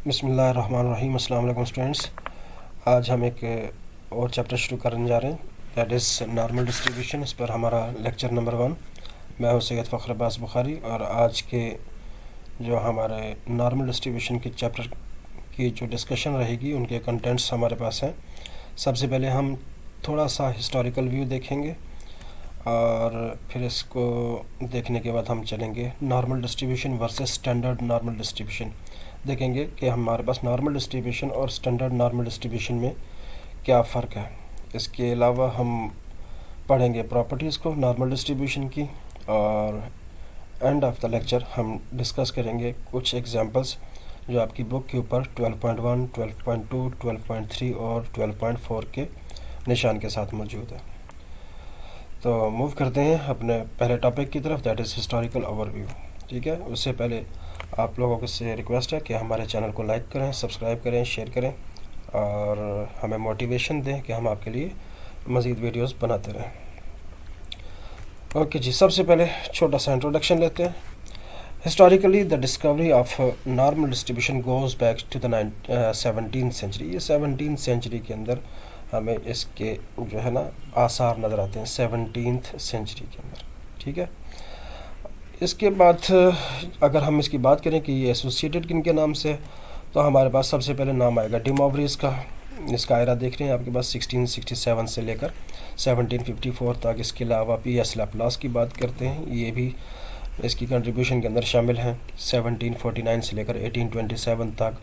बिस्मिल्लाहिर्रहमानिर्रहीम। अस्सलाम वालेकुम स्टूडेंट्स। आज हम एक और चैप्टर शुरू करने जा रहे हैं, दैट इज़ नॉर्मल डिस्ट्रीब्यूशन। इस पर हमारा लेक्चर नंबर 1। मैं हूं सैयद फ़ख्र अब्बास बुखारी और आज के जो हमारे नॉर्मल डिस्ट्रीब्यूशन के चैप्टर की जो डिस्कशन रहेगी उनके कंटेंट्स हमारे पास हैं। सबसे पहले हम थोड़ा सा हिस्टोरिकल व्यू देखेंगे और फिर इसको देखने के बाद हम चलेंगे normal distribution versus standard normal distribution. देखेंगे कि हमारे पास नॉर्मल डिस्ट्रीब्यूशन और स्टैंडर्ड नॉर्मल डिस्ट्रीब्यूशन में क्या फ़र्क है। इसके अलावा हम पढ़ेंगे प्रॉपर्टीज़ को नॉर्मल डिस्ट्रीब्यूशन की, और एंड ऑफ द लेक्चर हम डिस्कस करेंगे कुछ एग्जांपल्स जो आपकी बुक के ऊपर 12.1, 12.2, 12.3 और 12.4 के निशान के साथ मौजूद है। तो मूव करते हैं अपने पहले टॉपिक की तरफ, दैट इज़ हिस्टोरिकल ओवरव्यू। ठीक है, उससे पहले आप लोगों से रिक्वेस्ट है कि हमारे चैनल को लाइक करें, सब्सक्राइब करें, शेयर करें और हमें मोटिवेशन दें कि हम आपके लिए मज़ीद वीडियोस बनाते रहें। ओके जी, सबसे पहले छोटा सा इंट्रोडक्शन लेते हैं। Historically the discovery of normal distribution goes back to the 17th century. ये 17th सेंचुरी के अंदर हमें इसके जो है ना आसार नज़र आते हैं 17th सेंचुरी के अंदर। ठीक है, इसके बाद अगर हम इसकी बात करें कि ये एसोसिएटेड किन के नाम से, तो हमारे पास सबसे पहले नाम आएगा डी मॉवरीज़ का। इसका आयरा देख रहे हैं आपके पास 1667 से लेकर 1754 तक। इसके अलावा पी एस लैपलास की बात करते हैं, ये भी इसकी कंट्रीब्यूशन के अंदर शामिल हैं 1749 से लेकर 1827 तक।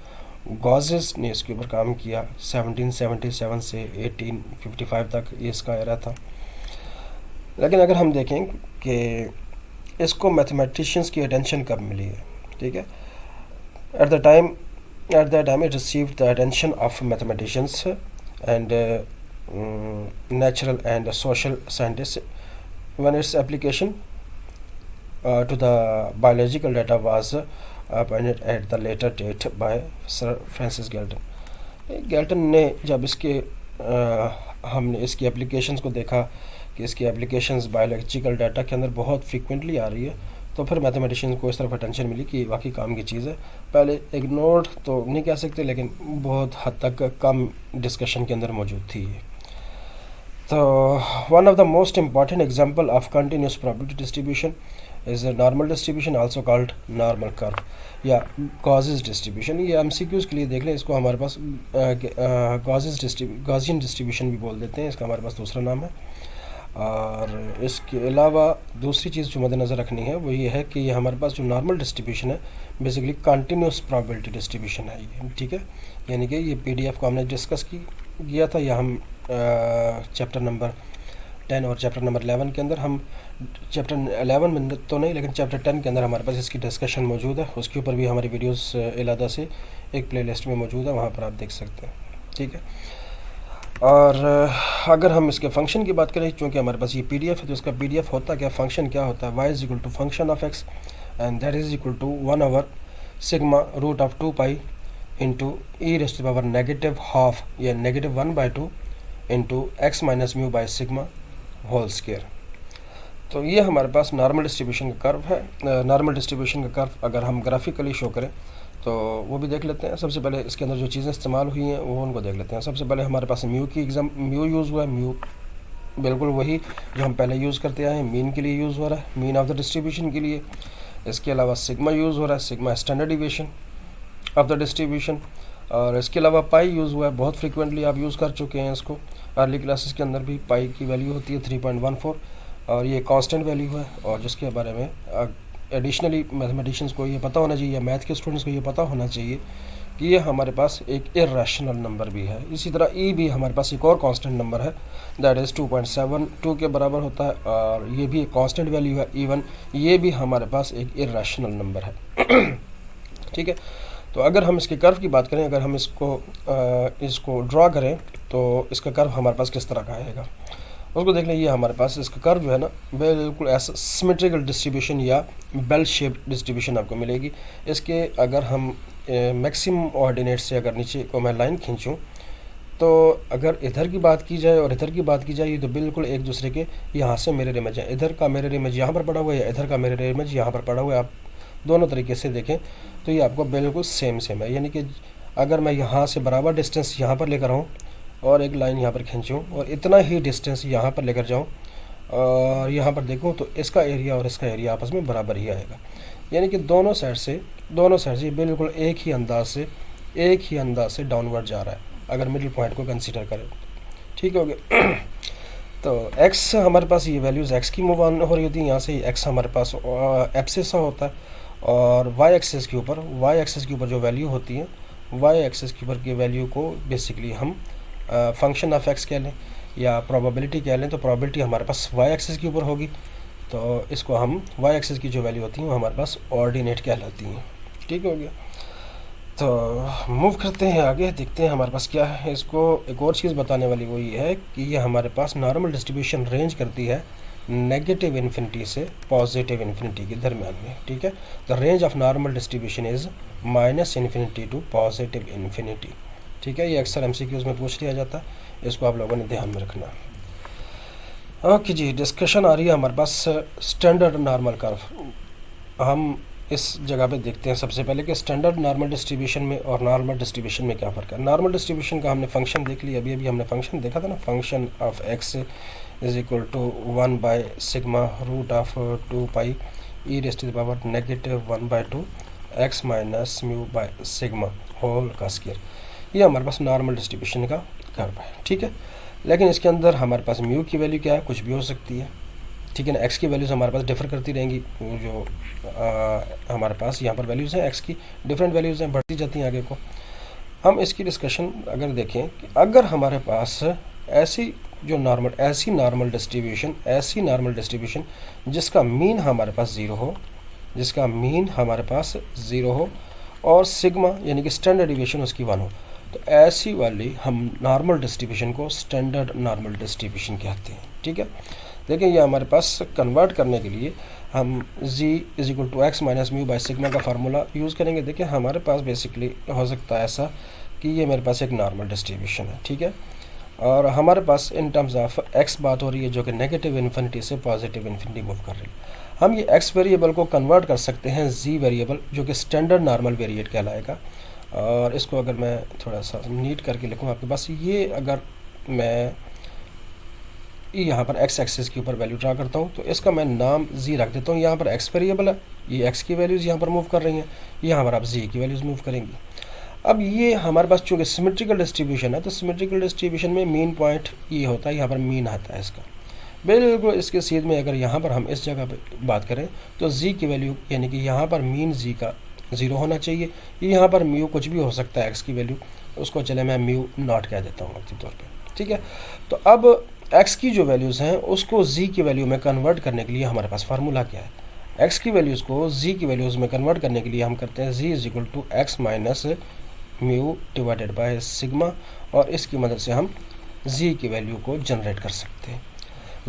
गॉजेस ने इसके ऊपर काम किया 1777 से 1855 तक, ये इसका आयरा था। लेकिन अगर हम देखें कि इसको मैथमेटिशियंस की अटेंशन कब मिली है, ठीक है, at the time it received the attention of mathematicians and natural and social scientists when its application to the biological data was appointed at the later date by Sir Francis Galton. Galton ने जब इसके हमने इसकी applications को देखा कि इसकी applications biological data के अंदर बहुत फ्रीक्वेंटली आ रही है, तो फिर मैथमेटिशियंस को इस तरफ अटेंशन मिली कि वाकई काम की चीज़ है। पहले इग्नोर्ड तो नहीं कह सकते, लेकिन बहुत हद तक कम डिस्कशन के अंदर मौजूद थी। तो one of the most important example of continuous probability distribution is normal distribution, also called normal curve या गॉसेस डिस्ट्रीब्यूशन। ये एमसीक्यूज़ के लिए देख लें, इसको हमारे पास गॉसियन डिस्ट्रीब्यूशन भी बोल देते हैं, इसका हमारे पास दूसरा नाम है। और इसके अलावा दूसरी चीज़ जो मद्देनज़र रखनी है वो ये है कि ये हमारे पास जो नॉर्मल डिस्ट्रीब्यूशन है बेसिकली कंटिन्यूस प्रोबेबिलिटी डिस्ट्रीब्यूशन है ये। ठीक है, यानी कि ये पीडीएफ को हमने डिस्कस किया था, या हम चैप्टर नंबर 10 और चैप्टर नंबर 11 के अंदर, हम चैप्टर 11 में तो नहीं लेकिन चैप्टर 10 के अंदर हमारे पास इसकी डिस्कशन मौजूद है। उसके ऊपर भी हमारी वीडियोस अलहदा से एक प्लेलिस्ट में मौजूद है, वहाँ पर आप देख सकते हैं। ठीक है, और अगर हम इसके फंक्शन की बात करें, चूँकि हमारे पास ये पीडीएफ है, तो इसका पीडीएफ होता क्या, फंक्शन क्या होता है, y is equal to function of x and that is equal to 1 sigma root of 2 pi into e rays to the power negative half या negative 1/2 into x minus mu by sigma whole square. तो ये हमारे पास normal distribution का curve है। Normal distribution का curve अगर हम ग्राफिकली शो करें तो वो भी देख लेते हैं। सबसे पहले इसके अंदर जो चीज़ें इस्तेमाल हुई हैं वो उनको देख लेते हैं। सबसे पहले हमारे पास म्यू यूज़ हुआ है, म्यू बिल्कुल वही जो हम पहले यूज़ करते आए हैं, मीन के लिए यूज़ हो रहा है, मीन ऑफ द डिस्ट्रीब्यूशन के लिए। इसके अलावा सिग्मा यूज़ हो रहा है, sigma standard deviation of the distribution. और इसके अलावा पाई यूज़ हुआ है, बहुत फ्रीक्वेंटली आप यूज़ कर चुके हैं इसको, अर्ली क्लासेस के अंदर भी पाई की वैल्यू होती है 3.14 और ये कांस्टेंट वैल्यू है, और जिसके बारे में एडिशनली मैथमेटिशियंस को ये पता होना चाहिए या मैथ के स्टूडेंट्स को ये पता होना चाहिए कि ये हमारे पास एक इर्रेशनल नंबर भी है। इसी तरह ई भी हमारे पास एक और कांस्टेंट नंबर है, दैट इज़ 2.72 के बराबर होता है, और ये भी एक कांस्टेंट वैल्यू है। इवन ये भी हमारे पास एक इर्रेशनल नंबर है। ठीक है, तो अगर हम इसके कर्व की बात करें, अगर हम इसको ड्रा करें तो इसका कर्व हमारे पास किस तरह का आएगा उसको देख लें। ये हमारे पास इसका कर्व जो है ना बिल्कुल ऐसा सिमेट्रिकल डिस्ट्रीब्यूशन या बेल शेप्ड डिस्ट्रीब्यूशन आपको मिलेगी। इसके अगर हम मैक्सिमम ऑर्डिनेट से अगर नीचे को मैं लाइन खींचूँ, तो अगर इधर की बात की जाए और इधर की बात की जाए तो बिल्कुल एक दूसरे के यहाँ से मिरर इमेज है। इधर का मिरर इमेज यहाँ पर पड़ा हुआ है या इधर का मिरर इमेज यहाँ पर पड़ा हुआ है। आप दोनों तरीके से देखें तो ये आपको बिल्कुल सेम है। यानी कि अगर मैं यहाँ से बराबर डिस्टेंस यहाँ पर लेकर आऊँ और एक लाइन यहाँ पर खींचूँ और इतना ही डिस्टेंस यहाँ पर लेकर जाऊँ और यहाँ पर देखूँ तो इसका एरिया और इसका एरिया आपस में बराबर ही आएगा। यानी कि दोनों साइड से बिल्कुल एक ही अंदाज से डाउनवर्ड जा रहा है अगर मिडिल पॉइंट को कंसीडर करें। ठीक हो गया। तो x हमारे पास ये वैल्यूज़ x की मूव ऑन हो रही होती है, यहाँ से x हमारे पास एब्सिस होता है और y एक्सिस के ऊपर जो वैल्यू होती है y एक्सिस के ऊपर की वैल्यू को बेसिकली हम फंक्शन ऑफ x कह लें या प्रोबेबिलिटी कह लें। तो प्रोबेबिलिटी हमारे पास y एक्सिस के ऊपर होगी, तो इसको हम y एक्सिस की जो वैल्यू होती है वो हमारे पास ऑर्डिनेट कहलाती हैं। ठीक हो गया। तो मूव करते हैं आगे, देखते हैं हमारे पास क्या है। इसको एक और चीज़ बताने वाली वो ये है कि ये हमारे पास नॉर्मल डिस्ट्रीब्यूशन रेंज करती है नेगेटिव इन्फिनिटी से पॉजिटिव इन्फिनिटी के दरमियान में। ठीक है। The range of normal distribution is -infinity to positive infinity. ठीक है, ये अक्सर MCQs में पूछ लिया जाता है, इसको आप लोगों ने ध्यान में रखना। ओके जी, डिस्कशन आ रही है हमारे पास स्टैंडर्ड नॉर्मल कर्व। हम इस जगह पे देखते हैं सबसे पहले कि स्टैंडर्ड नॉर्मल डिस्ट्रीब्यूशन में और नॉर्मल डिस्ट्रीब्यूशन में क्या फ़र्क है। नॉर्मल डिस्ट्रीब्यूशन का हमने फंक्शन देख लिया, अभी हमने फंक्शन देखा था ना, function of x is equal to 1/सिग्मा root of 2 e raise to the power -1/2 x minus mu by sigma whole का स्क्वायर। ये हमारे पास नॉर्मल डिस्ट्रीब्यूशन का कर्व है। ठीक है, लेकिन इसके अंदर हमारे पास म्यू की वैल्यू क्या है, कुछ भी हो सकती है। ठीक है ना, एक्स की वैल्यूज़ हमारे पास डिफर करती रहेंगी। जो हमारे पास यहाँ पर वैल्यूज़ हैं एक्स की डिफरेंट वैल्यूज़ हैं, बढ़ती जाती हैं आगे को। हम इसकी डिस्कशन अगर देखें कि अगर हमारे पास ऐसी नॉर्मल डिस्ट्रीब्यूशन जिसका मीन हमारे पास ज़ीरो हो और सिग्मा यानी कि स्टैंडर्ड डिविएशन उसकी 1 हो, तो ऐसी वाली हम नॉर्मल डिस्ट्रीब्यूशन को स्टैंडर्ड नॉर्मल डिस्ट्रीब्यूशन कहते हैं। ठीक है, देखिए ये हमारे पास कन्वर्ट करने के लिए हम z is equal to x minus mu by sigma का फार्मूला यूज़ करेंगे। देखिए हमारे पास बेसिकली हो सकता है ऐसा कि ये मेरे पास एक नॉर्मल डिस्ट्रीब्यूशन है। ठीक है, और हमारे पास इन टर्म्स ऑफ x बात हो रही है जो कि नेगेटिव इन्फिनिटी से पॉजिटिव इन्फिनिटी मूव कर रही है। हम ये x वेरिएबल को कन्वर्ट कर सकते हैं z वेरिएबल जो कि स्टैंडर्ड नॉर्मल वेरिएट कहलाएगा। और इसको अगर मैं थोड़ा सा नीट करके लिखूँ आपके पास, ये अगर मैं यहाँ पर x एक्सिस के ऊपर वैल्यू ड्रा करता हूँ तो इसका मैं नाम z रख देता हूँ। यहाँ पर x वेरिएबल है, ये x की वैल्यूज़ यहाँ पर मूव कर रही हैं, यहाँ पर आप z की वैल्यूज़ मूव करेंगी। अब ये हमारे पास चूँकि सिमेट्रिकल डिस्ट्रीब्यूशन है, तो सिमेट्रिकल डिस्ट्रीब्यूशन में मीन पॉइंट ये होता है, यहाँ पर मीन आता है इसका बिल्कुल इसके सीध में। अगर यहाँ पर हम इस जगह पर बात करें तो z की वैल्यू यानी कि यहाँ पर मीन z का 0 होना चाहिए। यहाँ पर म्यू कुछ भी हो सकता है x की वैल्यू, उसको चले मैं म्यू नॉट कह देता हूँ वक्ती तौर पर। ठीक है, तो अब x की जो वैल्यूज़ हैं उसको z की वैल्यू में कन्वर्ट करने के लिए हमारे पास फार्मूला क्या है। x की वैल्यूज़ को z की वैल्यूज़ में कन्वर्ट करने के लिए हम करते हैं z is equal to x minus mu divided by sigma, और इसकी मदद से हम z की वैल्यू को जनरेट कर सकते हैं।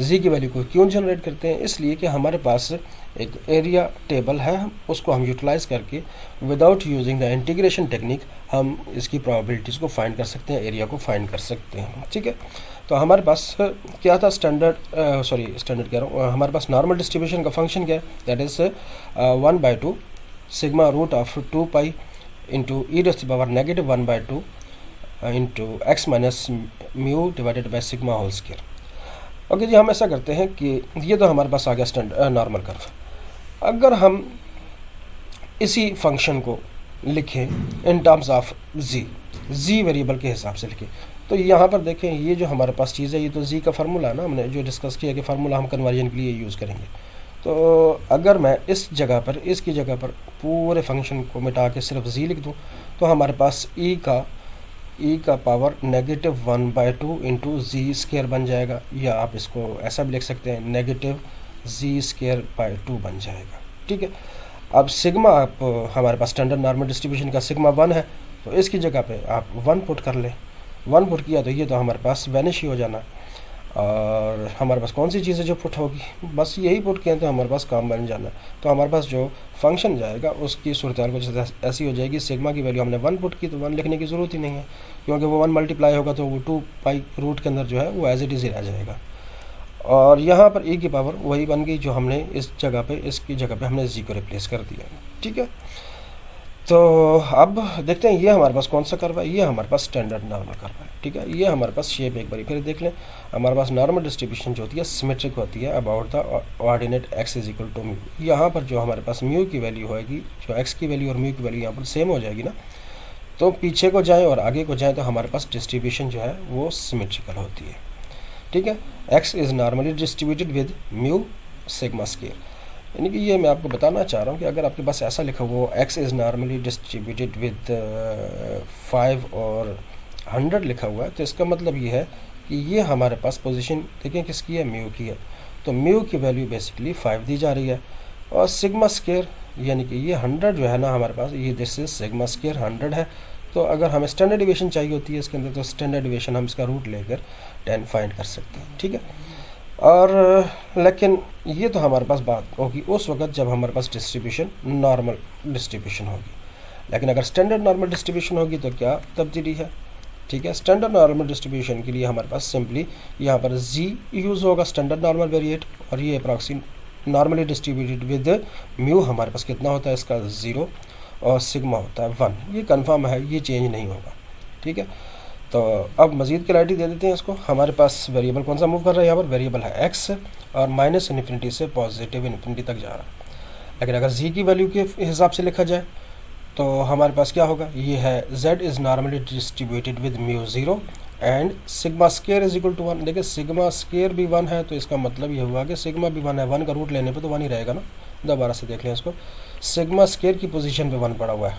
z की वैल्यू को क्यों जनरेट करते हैं, इसलिए कि हमारे पास एक एरिया टेबल है, उसको हम यूटिलाइज़ करके without using the integration technique हम इसकी प्रोबेबिलिटीज़ को फाइंड कर सकते हैं, एरिया को फाइंड कर सकते हैं। ठीक है, तो हमारे पास क्या था स्टैंडर्ड कह रहा हूँ, हमारे पास नॉर्मल डिस्ट्रीब्यूशन का फंक्शन क्या है, that is 1/2 sigma root of 2 into e rays to the power -1/2 into x minus mu divided by sigma whole square. Okay जी, हम ऐसा करते हैं कि ये तो हमारे पास आ गया स्टैंडर्ड नॉर्मल कर्व। अगर हम इसी फंक्शन को लिखें in terms of z variable के हिसाब से लिखें, तो यहाँ पर देखें ये जो हमारे पास चीज़ है ये तो z का फार्मूला है ना, हमने जो डिस्कस किया कि फार्मूला हम कन्वर्जन के लिए यूज़ करेंगे। तो अगर मैं इसकी जगह पर पूरे फंक्शन को मिटा के सिर्फ z लिख दूँ तो हमारे पास e का पावर -1/2 इंटू जी स्क्वायर बन जाएगा, या आप इसको ऐसा भी लिख सकते हैं -z²/2 बन जाएगा। ठीक है, अब सिग्मा आप हमारे पास स्टैंडर्ड नॉर्मल डिस्ट्रीब्यूशन का सिग्मा 1 है, तो इसकी जगह पे आप 1 पुट कर लें। 1 पुट किया तो ये तो हमारे पास वैनिश ही हो जाना, और हमारे पास कौन सी चीज़ है जो पुट होगी, बस यही पुट किया तो हमारे पास काम बन जाना। तो हमारे पास जो फंक्शन जाएगा उसकी सूरत हाल कुछ ऐसी हो जाएगी, सिग्मा की वैल्यू हमने 1 पुट की तो 1 लिखने की ज़रूरत ही नहीं है, क्योंकि वो 1 मल्टीप्लाई होगा तो वो 2 रूट के अंदर जो है वो एज इट इज़ ही रह जाएगा। और यहाँ पर e की पावर वही बन गई जो हमने इसकी जगह पे हमने z को रिप्लेस कर दिया। ठीक है। तो अब देखते हैं ये हमारे पास कौन सा कर्व है, ये हमारे पास स्टैंडर्ड नॉर्मल कर्व है, ठीक है। ये हमारे पास शेप एक बार फिर देख लें, हमारे पास नॉर्मल डिस्ट्रीब्यूशन जो होती है सिमेट्रिक होती है about the ordinate x is equal to mu. यहाँ पर जो हमारे पास म्यू की वैल्यू होगी, जो एक्स की वैल्यू और म्यू की वैल्यू यहाँ पर सेम हो जाएगी ना, तो पीछे को जाएँ और आगे को जाएँ तो हमारे पास डिस्ट्रीब्यूशन जो है वो सिमेट्रिकल होती है, ठीक है। X is normally distributed with mu sigma square, यानी कि ये मैं आपको बताना चाह रहा हूँ कि अगर आपके पास ऐसा लिखा हुआ x is normally distributed with 5 और 100 लिखा हुआ है, तो इसका मतलब ये है कि ये हमारे पास पोजीशन देखें किसकी है, म्यू की है। तो म्यू की वैल्यू बेसिकली 5 दी जा रही है, और सिग्मा स्केयर यानी कि ये 100 जो है ना हमारे पास, ये दिस इज सिग्मा स्केयर 100 है। तो अगर हमें स्टैंडर्ड डिविएशन चाहिए होती है इसके अंदर, तो स्टैंडर्ड डिविएशन हम इसका रूट लेकर 10 फाइंड कर सकते हैं, ठीक है। और लेकिन ये तो हमारे पास बात होगी उस वक्त जब हमारे पास डिस्ट्रीब्यूशन नॉर्मल डिस्ट्रीब्यूशन होगी, लेकिन अगर स्टैंडर्ड नॉर्मल डिस्ट्रीब्यूशन होगी तो क्या तब्दीली है, ठीक है। स्टैंडर्ड नॉर्मल डिस्ट्रीब्यूशन के लिए हमारे पास सिंपली यहाँ पर जी यूज़ होगा, स्टैंडर्ड नॉर्मल वेरिएट, और ये approximate normally distributed with mu हमारे पास कितना होता है इसका 0 और सिग्मा होता है 1, ये कंफर्म है, ये चेंज नहीं होगा, ठीक है। तो अब मज़ीद क्लैरिटी दे देते हैं इसको। हमारे पास वेरिएबल कौन सा मूव कर रहा है, यहाँ पर वेरिएबल है एक्स, और माइनस इन्फिनिटी से पॉजिटिव इन्फिनिटी तक जा रहा है। लेकिन अगर जी की वैल्यू के हिसाब से लिखा जाए तो हमारे पास क्या होगा, ये है z is normally distributed with mu 0 and sigma square is equal to 1। देखिए सिग्मा स्केयर भी 1 है, तो इसका मतलब ये हुआ कि सिग्मा भी 1 है, 1 का रूट लेने पे तो 1 ही रहेगा ना। दोबारा से देख लें इसको, सिग्मा स्केयर की पोजीशन पे 1 पड़ा हुआ है,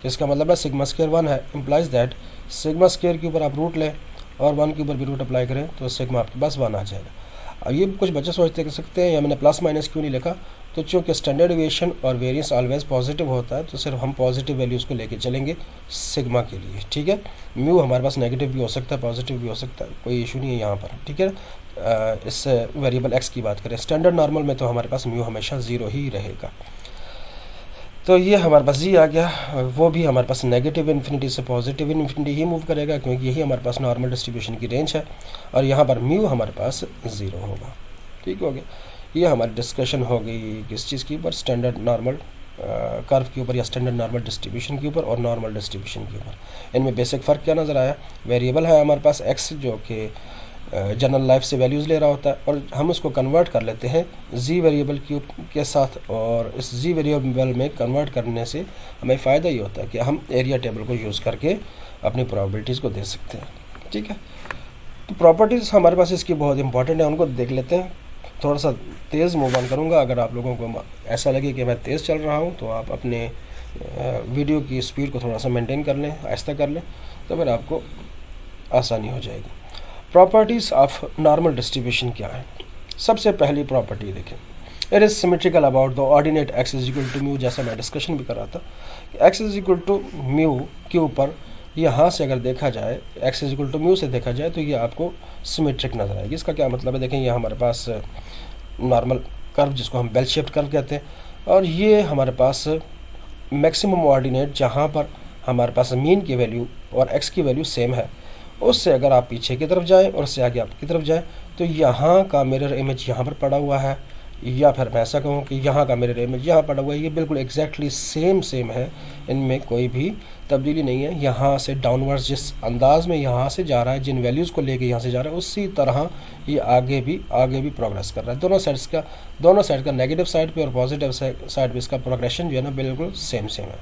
तो इसका मतलब है सिग्मा स्केयर 1 है, इम्प्लाइज दैट सिग्मा स्केयर के ऊपर आप रूट लें और 1 के ऊपर भी रूट अप्लाई करें तो सिग्मा आपके पास 1 आ जाएगा। अब ये कुछ बच्चे सोचते कर सकते हैं या मैंने प्लस माइनस क्यों नहीं लिखा, तो चूँकि स्टैंडर्ड डिविएशन और वेरिएंस ऑलवेज पॉजिटिव होता है, तो सिर्फ हम पॉजिटिव वैल्यूज़ को लेके चलेंगे सिग्मा के लिए, ठीक है। म्यू हमारे पास नेगेटिव भी हो सकता है, पॉजिटिव भी हो सकता है, कोई इशू नहीं है यहाँ पर, ठीक है। इस वेरिएबल एक्स की बात करें, स्टैंडर्ड नॉर्मल में तो हमारे पास म्यू हमेशा 0 ही रहेगा। तो ये हमारे पास जी आ गया, वो भी हमारे पास नेगेटिव इन्फिनिटी से पॉजिटिव इन्फिनिटी ही मूव करेगा, क्योंकि यही हमारे पास नॉर्मल डिस्ट्रीब्यूशन की रेंज है, और यहाँ पर म्यू हमारे पास 0 होगा, ठीक हो गया। ये हमारी डिस्कशन हो गई किस चीज़ के ऊपर, स्टैंडर्ड नॉर्मल कर्व के ऊपर या स्टैंडर्ड नॉर्मल डिस्ट्रीब्यूशन के ऊपर और नॉर्मल डिस्ट्रीब्यूशन के ऊपर। इनमें बेसिक फ़र्क क्या नज़र आया, वेरिएबल है हमारे पास एक्स जो कि जनरल लाइफ से वैल्यूज़ ले रहा होता है, और हम उसको कन्वर्ट कर लेते हैं जी वेरिएबल के साथ, और इस जी वेरिएबल में कन्वर्ट करने से हमें फ़ायदा ये होता है कि हम एरिया टेबल को यूज़ करके अपनी प्रॉपर्टीज़ को दे सकते हैं, ठीक है। तो प्रॉपर्टीज़ हमारे पास इसकी बहुत इंपॉर्टेंट है, उनको देख लेते हैं। थोड़ा सा तेज़ मूव ऑन करूँगा, अगर आप लोगों को ऐसा लगे कि मैं तेज़ चल रहा हूँ तो आप अपने वीडियो की स्पीड को थोड़ा सा मेंटेन कर लें, आहिस्ता कर लें, तो फिर आपको आसानी हो जाएगी। प्रॉपर्टीज़ ऑफ नॉर्मल डिस्ट्रीब्यूशन क्या है, सबसे पहली प्रॉपर्टी देखें, it is symmetrical about the ordinate x is equal to mu. जैसा मैं डिस्कशन भी कर रहा था, x is equal to mu के ऊपर यहाँ से अगर देखा जाए, x is equal to mu से देखा जाए तो ये आपको सिमेट्रिक नज़र आएगी। इसका क्या मतलब है, देखें ये हमारे पास नॉर्मल कर्व जिसको हम बेल शेप्ड कर्व कहते हैं, और ये हमारे पास मैक्सिमम ऑर्डिनेट जहाँ पर हमारे पास मीन की वैल्यू और एक्स की वैल्यू सेम है, उससे अगर आप पीछे की तरफ जाएं और उससे आगे आपकी तरफ जाएं तो यहाँ का मिरर इमेज यहाँ पर पड़ा हुआ है, या फिर मैं ऐसा कहूँ कि यहाँ का मिरर इमेज यहाँ पड़ा हुआ है, ये बिल्कुल एग्जैक्टली सेम है, इनमें कोई भी तब्दीली नहीं है। यहाँ से डाउनवर्ड्स जिस अंदाज में यहाँ से जा रहा है, जिन वैल्यूज़ को लेके यहाँ से जा रहा है, उसी तरह ये आगे भी प्रोग्रेस कर रहा है। दोनों साइड का नेगेटिव साइड पे और पॉजिटिव साइड पे इसका प्रोग्रेशन जो है ना बिल्कुल सेम है।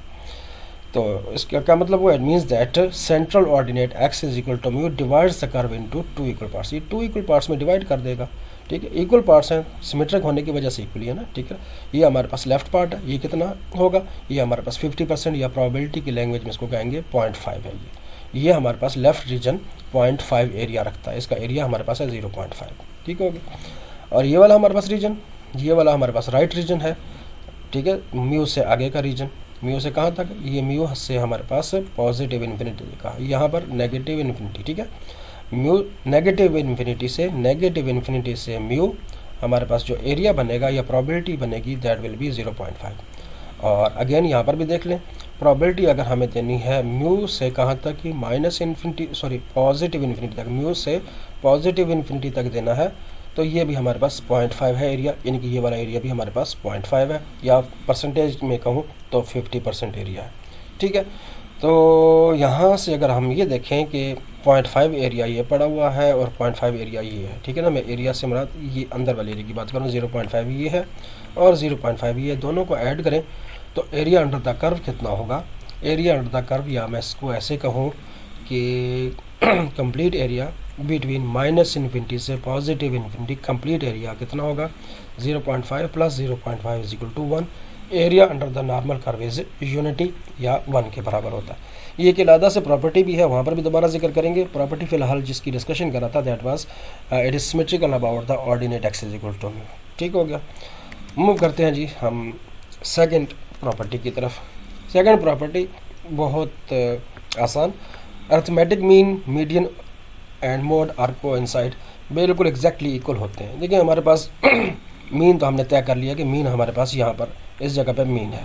तो इसका क्या मतलब हुआ, it means that central ordinate x is equal to mu divides the curve into 2 equal parts. ये 2 इक्वल पार्ट्स में डिवाइड कर देगा, ठीक है। इक्वल पार्ट्स हैं, सिमेट्रिक होने की वजह से इक्वली है ना, ठीक है। ये हमारे पास लेफ्ट पार्ट है, ये कितना होगा, ये हमारे पास 50% या प्रोबेबिलिटी की लैंग्वेज में इसको कहेंगे 0.5 है। ये हमारे पास लेफ्ट रीजन 0.5 एरिया रखता है, इसका एरिया हमारे पास है 0.5, ठीक हो गया। और ये वाला हमारे पास रीजन, ये वाला हमारे पास राइट रीजन है, ठीक है। म्यू से आगे का रीजन, म्यू से कहाँ तक, ये म्यू से हमारे पास पॉजिटिव इन्फिनिटी का, यहाँ पर नेगेटिव इन्फिनिटी, ठीक है। म्यू नेगेटिव इन्फिनिटी से म्यू हमारे पास जो एरिया बनेगा या प्रोबेबिलिटी बनेगी दैट विल बी 0.5। और अगेन यहाँ पर भी देख लें, प्रोबेबिलिटी अगर हमें देनी है म्यू से कहाँ तक कि पॉजिटिव इन्फिनिटी तक, म्यू से पॉजिटिव इन्फिनिटी तक देना है, तो ये भी हमारे पास 0.5 है एरिया, यानी कि ये वाला एरिया भी हमारे पास 0.5 है, या परसेंटेज में कहूँ तो 50% एरिया है। ठीक है, तो यहाँ से अगर हम ये देखें कि 0.5 एरिया ये पड़ा हुआ है और 0.5 एरिया ये है। ठीक है ना, मैं एरिया से मुराद ये अंदर वाले एरिया की बात करूँ, 0.5 ये है और 0.5 ये, दोनों को ऐड करें तो एरिया अंडर द कर्व कितना होगा। एरिया अंडर द कर्व, या मैं इसको ऐसे कहूँ कि कंप्लीट एरिया बिटवीन -∞ से +∞, कंप्लीट एरिया कितना होगा, 0.5 + 0.5 = 1। Area under the normal curve is unity, या 1 के बराबर होता है। ये एक अलग से प्रॉपर्टी भी है, वहाँ पर भी दोबारा जिक्र करेंगे। प्रॉपर्टी फिलहाल जिसकी डिस्कशन कर रहा था that was it is symmetrical about the ordinate x = mu. ठीक हो गया, मूव करते हैं जी हम सेकंड प्रॉपर्टी की तरफ। सेकंड प्रॉपर्टी बहुत आसान, arithmetic mean, median and mode are coincide, बिल्कुल एग्जैक्टली इक्वल होते हैं। देखिए हमारे पास मीन तो हमने तय कर लिया कि मीन हमारे पास यहाँ पर इस जगह पे मीन है,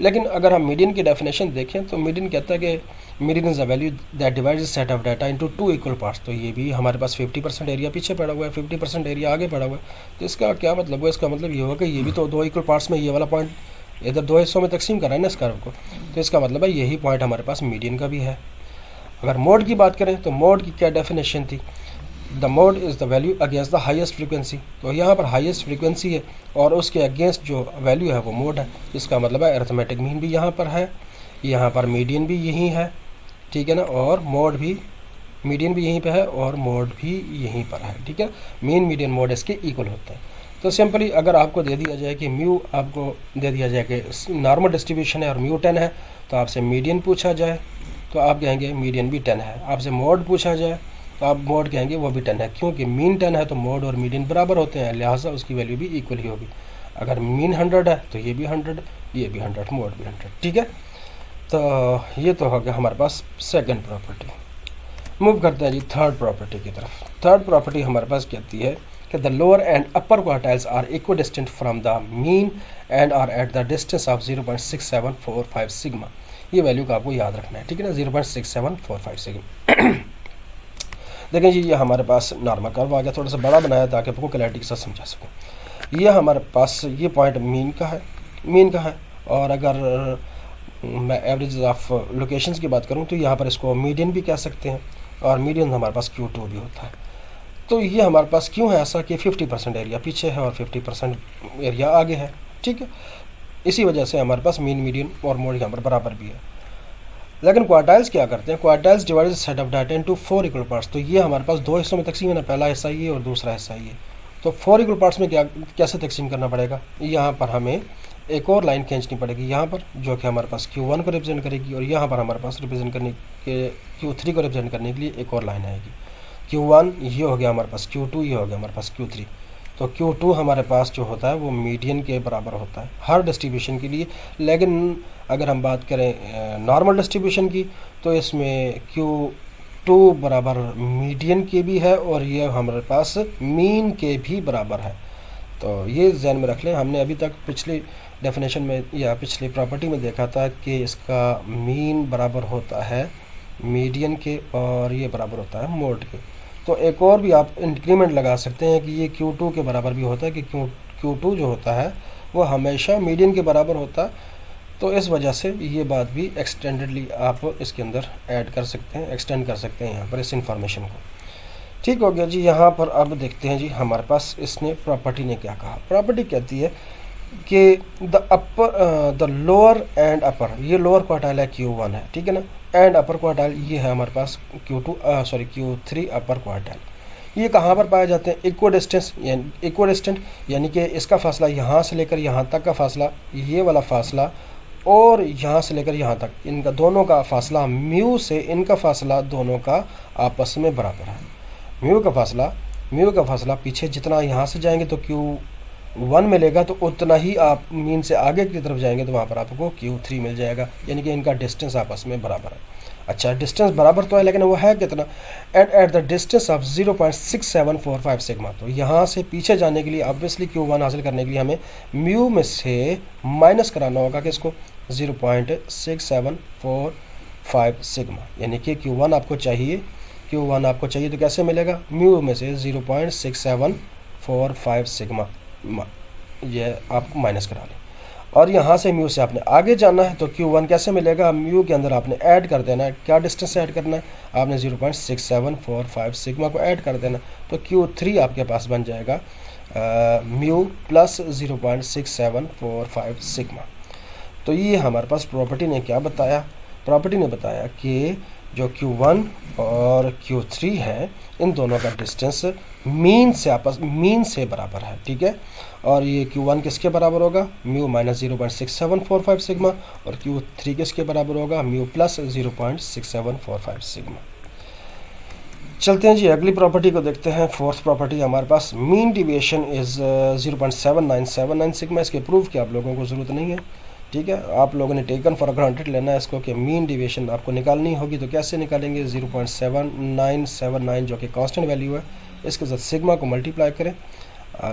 लेकिन अगर हम मीडियन की डेफिनेशन देखें तो मीडियन कहता है कि median is a value that divides set of data into 2 equal parts. तो ये भी हमारे पास 50% एरिया पीछे पड़ा हुआ है, 50% एरिया आगे पड़ा हुआ है। तो इसका क्या मतलब हुआ, इसका मतलब ये होगा कि ये भी तो 2 इक्वल पार्ट्स में ये वाला पॉइंट इधर 2 हिस्सों में तकसीम कर रहा है ना इस कर्व को, तो इसका मतलब है यही पॉइंट हमारे पास मीडियन का भी है। अगर मोड की बात करें तो मोड की क्या डेफिनेशन थी, the mode is the value against the highest frequency. तो यहाँ पर हाईएस्ट फ्रीक्वेंसी है और उसके अगेंस्ट जो वैल्यू है वो मोड है। इसका मतलब है अरिथमेटिक मीन भी यहाँ पर है, यहाँ पर मीडियन भी यहीं है, ठीक है ना, और मोड भी, मीडियन भी यहीं पे है और मोड भी यहीं पर है। ठीक है, मीन मीडियन मोड इसके इक्वल होते हैं। तो सिंपली अगर आपको दे दिया जाए कि म्यू, आपको दे दिया जाए कि नॉर्मल डिस्ट्रीब्यूशन है और म्यू 10 है, तो आपसे मीडियन पूछा जाए तो आप कहेंगे मीडियन भी 10 है। आपसे मोड पूछा जाए तो आप मोड कहेंगे वो भी 10 है, क्योंकि मीन 10 है तो मोड और मीडियन बराबर होते हैं, लिहाजा उसकी वैल्यू भी इक्वल ही होगी। अगर मीन 100 है तो ये भी 100, ये भी 100, मोड भी 100। ठीक है, तो ये तो हो गया हमारे पास सेकंड प्रॉपर्टी। मूव करते हैं जी थर्ड प्रॉपर्टी की तरफ। थर्ड प्रॉपर्टी हमारे पास कहती है कि the lower and upper quartiles are equidistant from the mean and are at the distance of 0.6745 sigma. ये वैल्यू का आपको याद रखना है, ठीक है ना, 0.6745 सिग्मा। देखें जी, ये हमारे पास नॉर्मल कर्व आ गया, थोड़ा सा बड़ा बनाया ताकि आपको क्लैरिटी के साथ समझा सकूँ। ये हमारे पास ये पॉइंट मीन का है, मीन का है, और अगर मैं एवरेज ऑफ लोकेशंस की बात करूँ तो यहाँ पर इसको मीडियन भी कह सकते हैं, और मीडियन हमारे पास Q2 भी होता है। तो ये हमारे पास क्यों है ऐसा कि 50% एरिया पीछे है और 50% एरिया आगे है। ठीक है, इसी वजह से हमारे पास मीन, मीडियन और मोड यहाँ पर बराबर भी है। लेकिन क्वार्टाइल्स क्या करते हैं, quartiles divide set of data into 4 equal parts. तो ये हमारे पास 2 हिस्सों में तकसीम है ना, पहला हिस्सा ये और दूसरा हिस्सा ये। तो 4 इक्वल पार्ट्स में क्या कैसे तकसीम करना पड़ेगा, यहाँ पर हमें एक और लाइन खींचनी पड़ेगी यहाँ पर, जो कि हमारे पास Q1 को रिप्रेजेंट करेगी, और यहाँ पर हमारे पास रिप्रेजेंट करने के Q3 को रिप्रेजेंट करने के लिए एक और लाइन आएगी। Q1 ये हो गया हमारे पास, Q2 ये हो गया हमारे पास, Q3। तो Q2 हमारे पास जो होता है वो मीडियन के बराबर होता है हर डिस्ट्रीब्यूशन के लिए। लेकिन अगर हम बात करें नॉर्मल डिस्ट्रीब्यूशन की तो इसमें Q2 बराबर मीडियन के भी है और ये हमारे पास मीन के भी बराबर है। तो ये ध्यान में रख लें। हमने अभी तक पिछली डेफिनेशन में या पिछली प्रॉपर्टी में देखा था कि इसका मीन बराबर होता है मीडियन के और ये बराबर होता है मोड के। तो एक और भी आप इंक्रीमेंट लगा सकते हैं कि ये Q2 के बराबर भी होता है कि Q2 जो होता है वो हमेशा मीडियन के बराबर होता है। तो इस वजह से ये बात भी एक्सटेंडेडली आप इसके अंदर ऐड कर सकते हैं, एक्सटेंड कर सकते हैं यहाँ पर इस इंफॉर्मेशन को। ठीक हो गया जी। यहाँ पर अब देखते हैं जी हमारे पास इसने प्रॉपर्टी ने क्या कहा। प्रॉपर्टी कहती है कि द लोअर एंड अपर, ये लोअर क्वार्टाइल है Q1 है, ठीक है ना, एंड अपर क्वार्टाइल ये है हमारे पास Q3 अपर क्वार्टाइल। ये कहाँ पर पाए जाते हैं, इक्विडिस्टेंट यानी कि इसका फासला यहाँ से लेकर यहाँ तक का फासला, ये वाला फासला, और यहाँ से लेकर यहाँ तक, इनका दोनों का फासला म्यू से इनका फासला दोनों का आपस में बराबर है। म्यू का फासला पीछे जितना यहाँ से जाएंगे तो Q1 मिलेगा, तो उतना ही आप मीन से आगे की तरफ जाएंगे तो वहाँ पर आपको Q3 मिल जाएगा, यानी कि इनका डिस्टेंस आपस में बराबर है। अच्छा, डिस्टेंस बराबर तो है लेकिन वो है कितना, and eight the distance of 0.6745 sigma. तो यहाँ से पीछे जाने के लिए ऑब्वियसली Q1 हासिल करने के लिए हमें म्यू में से माइनस कराना होगा कि इसको 0.6745 सिग्मा, यानी कि Q1 आपको चाहिए तो कैसे मिलेगा, म्यू में से 4 5 सिग्मा, ये आप माइनस करा लें। और यहाँ से म्यू से आपने आगे जाना है, तो Q1 कैसे मिलेगा, म्यू के अंदर आपने ऐड कर देना है। क्या डिस्टेंस ऐड करना है, आपने 0.6745 सिग्मा को ऐड कर देना, तो Q3 आपके पास बन जाएगा म्यू प्लस 0.6745 सिग्मा। तो ये हमारे पास प्रॉपर्टी ने क्या बताया, प्रॉपर्टी ने बताया कि जो Q1 और Q3 है, इन दोनों का डिस्टेंस मीन से बराबर है, ठीक है। और ये Q1 किसके बराबर होगा, म्यू माइनस 0.6745 सिग्मा, और Q3 किसके बराबर होगा, म्यू प्लस 0.6745 सिग्मा। चलते हैं जी अगली प्रॉपर्टी को देखते हैं। फोर्थ प्रॉपर्टी हमारे पास मीन डिविएशन इज़ 0.7979 सिग्मा। इसके प्रूफ की आप लोगों को ज़रूरत नहीं है, ठीक है। आप लोगों ने टेकन फॉर ग्रांटेड लेना है इसको कि मीन डिविएशन आपको निकालनी होगी। तो कैसे निकालेंगे, 0.7979 जो कि कांस्टेंट वैल्यू है, इसके साथ सिग्मा को मल्टीप्लाई करें।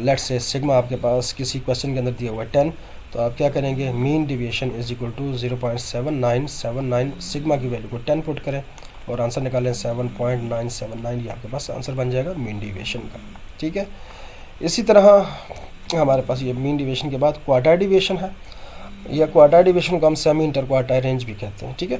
लेट्स से सिग्मा आपके पास किसी क्वेश्चन के अंदर दिया हुआ है 10, तो आप क्या करेंगे, mean deviation is equal to 0.7979 sigma की वैल्यू को 10 पुट करें और आंसर निकालें 7.979। ये आपके पास आंसर बन जाएगा मीन डिविएशन का, ठीक है। इसी तरह हमारे पास ये मीन डिविएशन के बाद क्वार्टाइल डिविएशन है, या क्वार्टाइल डिविएशन को हम सेमी इंटर क्वार्टाइल रेंज भी कहते हैं, ठीक है।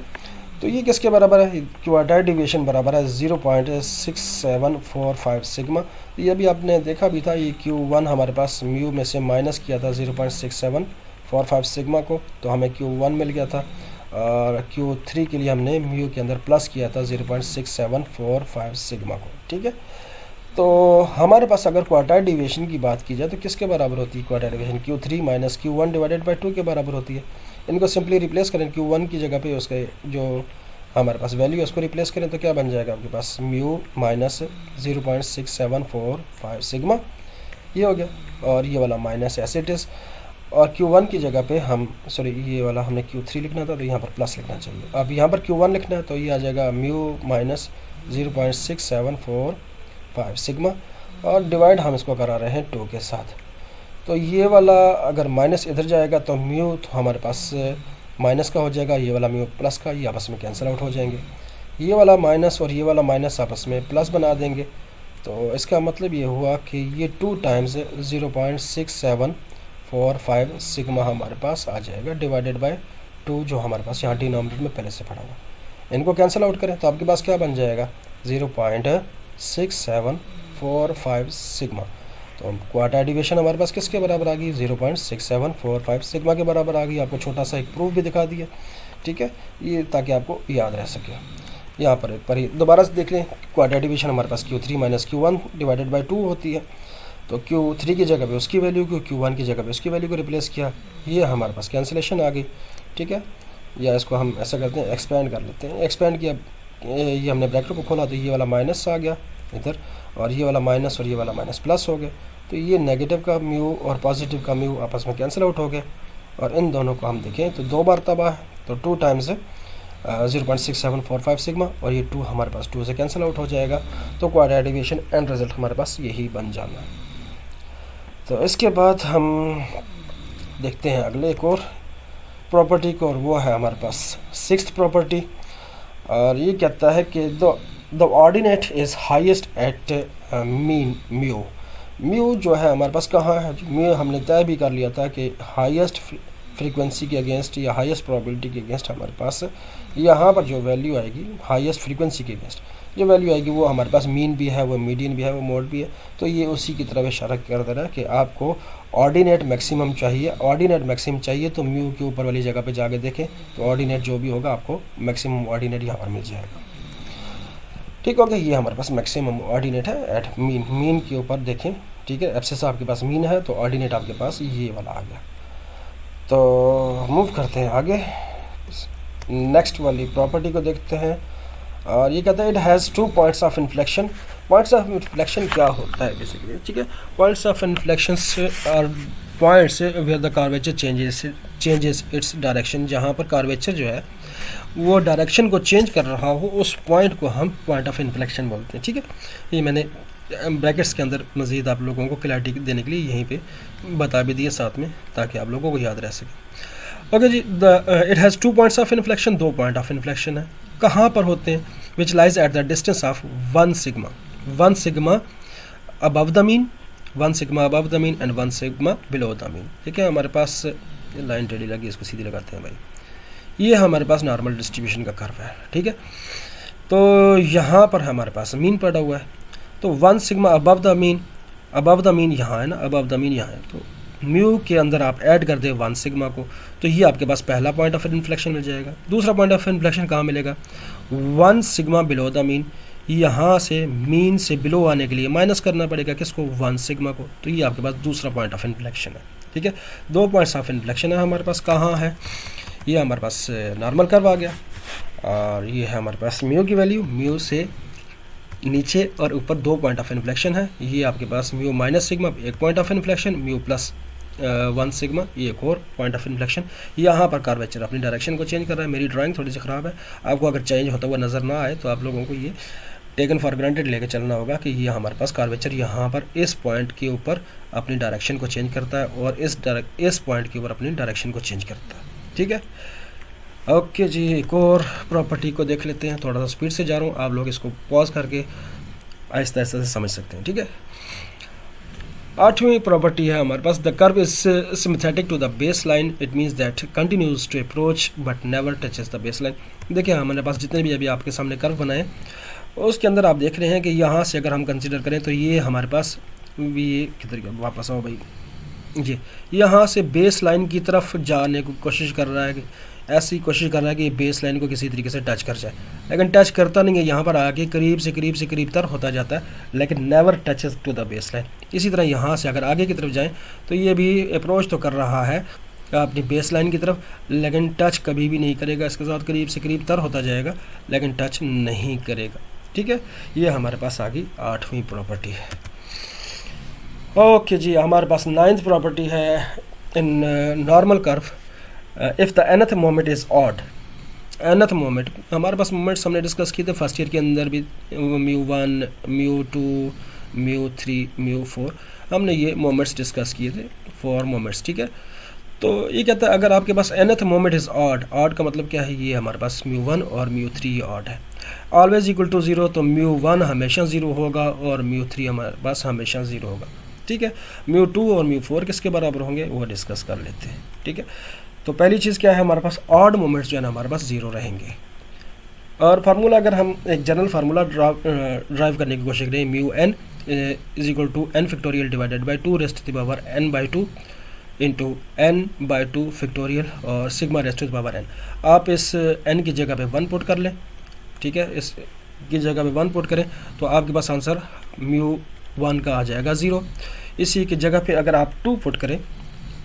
तो ये किसके बराबर है, क्वार्टाइल डिविएशन बराबर है 0.6745 सिग्मा। ये भी आपने देखा भी था, ये Q1 हमारे पास म्यू में से माइनस किया था 0.6745 सिग्मा को, तो हमें Q1 मिल गया था। और Q3 के लिए हमने म्यू के अंदर प्लस किया था 0.6745 सिग्मा को, ठीक है। तो हमारे पास अगर क्वार्टाइल डिविएशन की बात की जाए तो किसके बराबर होती है quartile deviation, Q3 minus Q1 divided by 2 के बराबर होती है। इनको सिंपली रिप्लेस करें, Q1 की जगह पे उसके जो हमारे पास वैल्यू है उसको रिप्लेस करें, तो क्या बन जाएगा आपके पास, म्यू माइनस 0.6745 सिग्मा, ये हो गया। और ये वाला माइनस एज इट इज़, और Q1 की जगह पे हम ये वाला हमने Q3 लिखना था, तो यहाँ पर प्लस लिखना चाहिए। अब यहाँ पर Q1 लिखना है, तो ये आ जाएगा म्यू माइनस 0.6745 सिग्मा, और डिवाइड हम इसको करा रहे हैं 2 के साथ। तो ये वाला अगर माइनस इधर जाएगा तो म्यू तो हमारे पास माइनस का हो जाएगा, ये वाला म्यू प्लस का, ये आपस में कैंसिल आउट हो जाएंगे। ये वाला माइनस और ये वाला माइनस आपस में प्लस बना देंगे, तो इसका मतलब ये हुआ कि ये 2 टाइम्स 0.6745 सिग्मा हमारे पास आ जाएगा डिवाइडेड बाय 2, जो हमारे पास यहाँ डिनोमिनेटर में पहले से पड़ा हुआ। इनको कैंसिल आउट करें तो आपके पास क्या बन जाएगा, 0.6745 सिग्मा। तो क्वार्टाइल डिविएशन हमारे पास किसके बराबर आ गई, 0.6745 सिग्मा के बराबर आ गई। आपको छोटा सा एक प्रूफ भी दिखा दिया, ठीक है, ये ताकि आपको याद रह सके। यहाँ पर एक बार दोबारा से देख लें, क्वार्टाइल डिविएशन हमारे पास Q3 minus Q1 divided by 2 होती है। तो Q3 की जगह पे उसकी वैल्यू को, Q1 की जगह पे उसकी वैल्यू को रिप्लेस किया, ये हमारे पास कैंसिलेशन आ गई, ठीक है। या इसको हम ऐसा करते हैं, एक्सपेंड कर लेते हैं। एक्सपेंड किया, ये हमने ब्रैकेट को खोला तो ये वाला माइनस आ गया इधर, और ये वाला माइनस और ये वाला माइनस प्लस हो गए। तो ये नेगेटिव का म्यू और पॉजिटिव का म्यू आपस में कैंसिल आउट हो गए, और इन दोनों को हम देखें तो 2 बार तबाह है, तो 2 टाइम्स 0.6745 सिग्मा, और ये 2 हमारे पास 2 से कैंसिल आउट हो जाएगा। तो क्वार्टाइल डिविएशन एंड रिजल्ट हमारे पास यही बन जाना है। तो इसके बाद हम देखते हैं अगले एक और प्रॉपर्टी को, और वो है हमारे पास 6th प्रॉपर्टी। और ये कहता है कि the ordinate is highest eight mean mu. Mu जो है हमारे पास कहाँ है, म्यू हमने तय भी कर लिया था कि हाईएस्ट फ्रीक्वेंसी के अगेंस्ट या हाईएस्ट प्रोबेबिलिटी के अगेंस्ट हमारे पास यहाँ पर जो वैल्यू आएगी, हाईएस्ट फ्रीक्वेंसी के अगेंस्ट जो वैल्यू आएगी, वो हमारे पास मीन भी है, वो मीडियन भी है, वो मोड भी है। तो ये उसी की तरफ इशारा कर दे रहा है कि आपको ऑर्डिनेट मैक्सिमम चाहिए। ऑर्डिनेट मैक्सिमम चाहिए तो म्यू के ऊपर वाली जगह पे जाके देखें, तो ऑर्डिनेट जो भी होगा आपको मैक्सिमम ऑर्डिनेट यहाँ पर मिल जाएगा, ठीक हो गया। ये हमारे पास मैक्सिमम ऑर्डिनेट है एट मीन, मीन के ऊपर देखें, ठीक है। एब्सिस आपके पास मीन है, तो ऑर्डिनेट आपके पास ये वाला आ गया। तो मूव करते हैं आगे, नेक्स्ट वाली प्रॉपर्टी को देखते हैं। और ये कहता है it has 2 points of inflection. Points of inflection क्या होता है बेसिकली, ठीक है। पॉइंट्स ऑफ इन्फ्लेक्शन और points where the curvature changes its direction. जहाँ पर कर्वेचर जो है वो डायरेक्शन को चेंज कर रहा हो, उस पॉइंट को हम पॉइंट ऑफ इन्फ्लेक्शन बोलते हैं, ठीक है। ये मैंने ब्रैकेट्स के अंदर मज़ीद आप लोगों को क्लैरिटी देने के लिए यहीं पे बता भी दिए साथ में, ताकि आप लोगों को याद रह सके। ओके जी, it has 2 points of inflection, 2 point of inflection है। कहाँ पर होते हैं, which lies at the distance of 1 sigma. 1 sigma above the mean 1 sigma above the mean and 1 sigma below the mean. ठीक है, हमारे पास लाइन टेढ़ी लगी, इसको सीधी लगाते हैं भाई। ये हमारे पास नॉर्मल डिस्ट्रीब्यूशन का कर्व है। ठीक है, तो यहाँ पर हमारे पास मीन पड़ा हुआ है, तो 1 सिग्मा अबव द मीन यहाँ है ना, अबव द मीन यहाँ है, तो म्यू के अंदर आप ऐड कर दें 1 सिग्मा को, तो ये आपके पास पहला पॉइंट ऑफ इन्फ्लेक्शन मिल जाएगा। दूसरा पॉइंट ऑफ इन्फ्लेक्शन कहाँ मिलेगा, 1 सिग्मा बिलो द मीन, यहाँ से मीन से बिलो आने के लिए माइनस करना पड़ेगा किसको, 1 सिग्मा को, तो ये आपके पास दूसरा पॉइंट ऑफ इन्फ्लेक्शन है। ठीक है, 2 पॉइंट्स ऑफ इन्फ्लेक्शन है हमारे पास। कहाँ है, ये हमारे पास नॉर्मल कर्व आ गया, और ये है हमारे पास म्यू की वैल्यू, म्यू से नीचे और ऊपर 2 पॉइंट ऑफ इन्फ्लेक्शन है। ये आपके पास mu minus sigma 1 point of inflection, mu plus 1 sigma ये एक और पॉइंट ऑफ इन्फ्लेक्शन। यहाँ पर कर्वेचर अपनी डायरेक्शन को चेंज कर रहा है। मेरी ड्राइंग थोड़ी सी ख़राब है, आपको अगर चेंज होता हुआ नज़र ना आए तो आप लोगों को ये टेकन फॉर ग्रांटेड लेके चलना होगा कि ये हमारे पास कर्वेचर यहाँ पर इस पॉइंट के ऊपर अपनी डायरेक्शन को चेंज करता है और इस पॉइंट के ऊपर अपनी डायरेक्शन को चेंज करता है। ठीक है, ओके जी, एक और प्रॉपर्टी को देख लेते हैं। थोड़ा सा स्पीड से जा रहा हूँ, आप लोग इसको पॉज करके आहिस्ता आहिस्ता से समझ सकते हैं। ठीक है, 8वीं प्रॉपर्टी है हमारे पास, the curve is asymptotic to the base line, it means that continues to approach but never touches the base line. देखिए हमारे पास जितने भी अभी आपके सामने कर्व बनाए उसके अंदर आप देख रहे हैं कि यहाँ से अगर हम कंसिडर करें तो ये हमारे पास ये किधर वापस आओ भाई, ये यहाँ से बेस लाइन की तरफ जाने की कोशिश कर रहा है, कि ऐसी कोशिश कर रहा है कि बेस लाइन को किसी तरीके से टच कर जाए, लेकिन टच करता नहीं है। यहाँ पर आके करीब से करीब तर होता जाता है, लेकिन never touches to the base line. इसी तरह यहाँ से अगर आगे की तरफ जाएं तो ये भी अप्रोच तो कर रहा है अपनी बेस लाइन की तरफ, लेकिन टच कभी भी नहीं करेगा। इसके साथ करीब से करीब तर होता जाएगा, लेकिन टच नहीं करेगा। ठीक है, ये हमारे पास आ गई 8वीं प्रॉपर्टी है। ओके जी, हमारे पास 9th प्रॉपर्टी है in normal curve, if the nth moment is odd. nth moment हमारे पास मोमेंट्स हमने डिस्कस किए थे फर्स्ट ईयर के अंदर भी, μ1 μ2 μ3 μ4, हमने ये मोमेंट्स डिस्कस किए थे, 4 मोमेंट्स। ठीक है, तो ये कहता है अगर आपके पास nth moment is odd, odd का मतलब क्या है, ये हमारे पास μ1 और μ3 ये ऑड है, ऑलवेज इक्वल टू 0, तो μ1 हमेशा 0 होगा और μ3 हमारे पास हमेशा 0 होगा। ठीक है, μ2 और μ4 किसके बराबर होंगे वो डिस्कस कर लेते हैं। ठीक है, तो पहली चीज़ क्या है, हमारे पास ऑड मोमेंट्स जो है ना हमारे पास 0 रहेंगे। और फार्मूला अगर हम एक जनरल फार्मूला ड्राइव करने की कोशिश करें, μn is equal to n factorial divided by 2 raised to the power n/2 into n/2 factorial और sigma raised to the power n। आप इस n की जगह पे 1 पुट कर लें। ठीक है, इस की जगह पे 1 पुट करें तो आपके पास आंसर μ1 का आ जाएगा 0। इसी की जगह पे अगर आप 2 पुट करें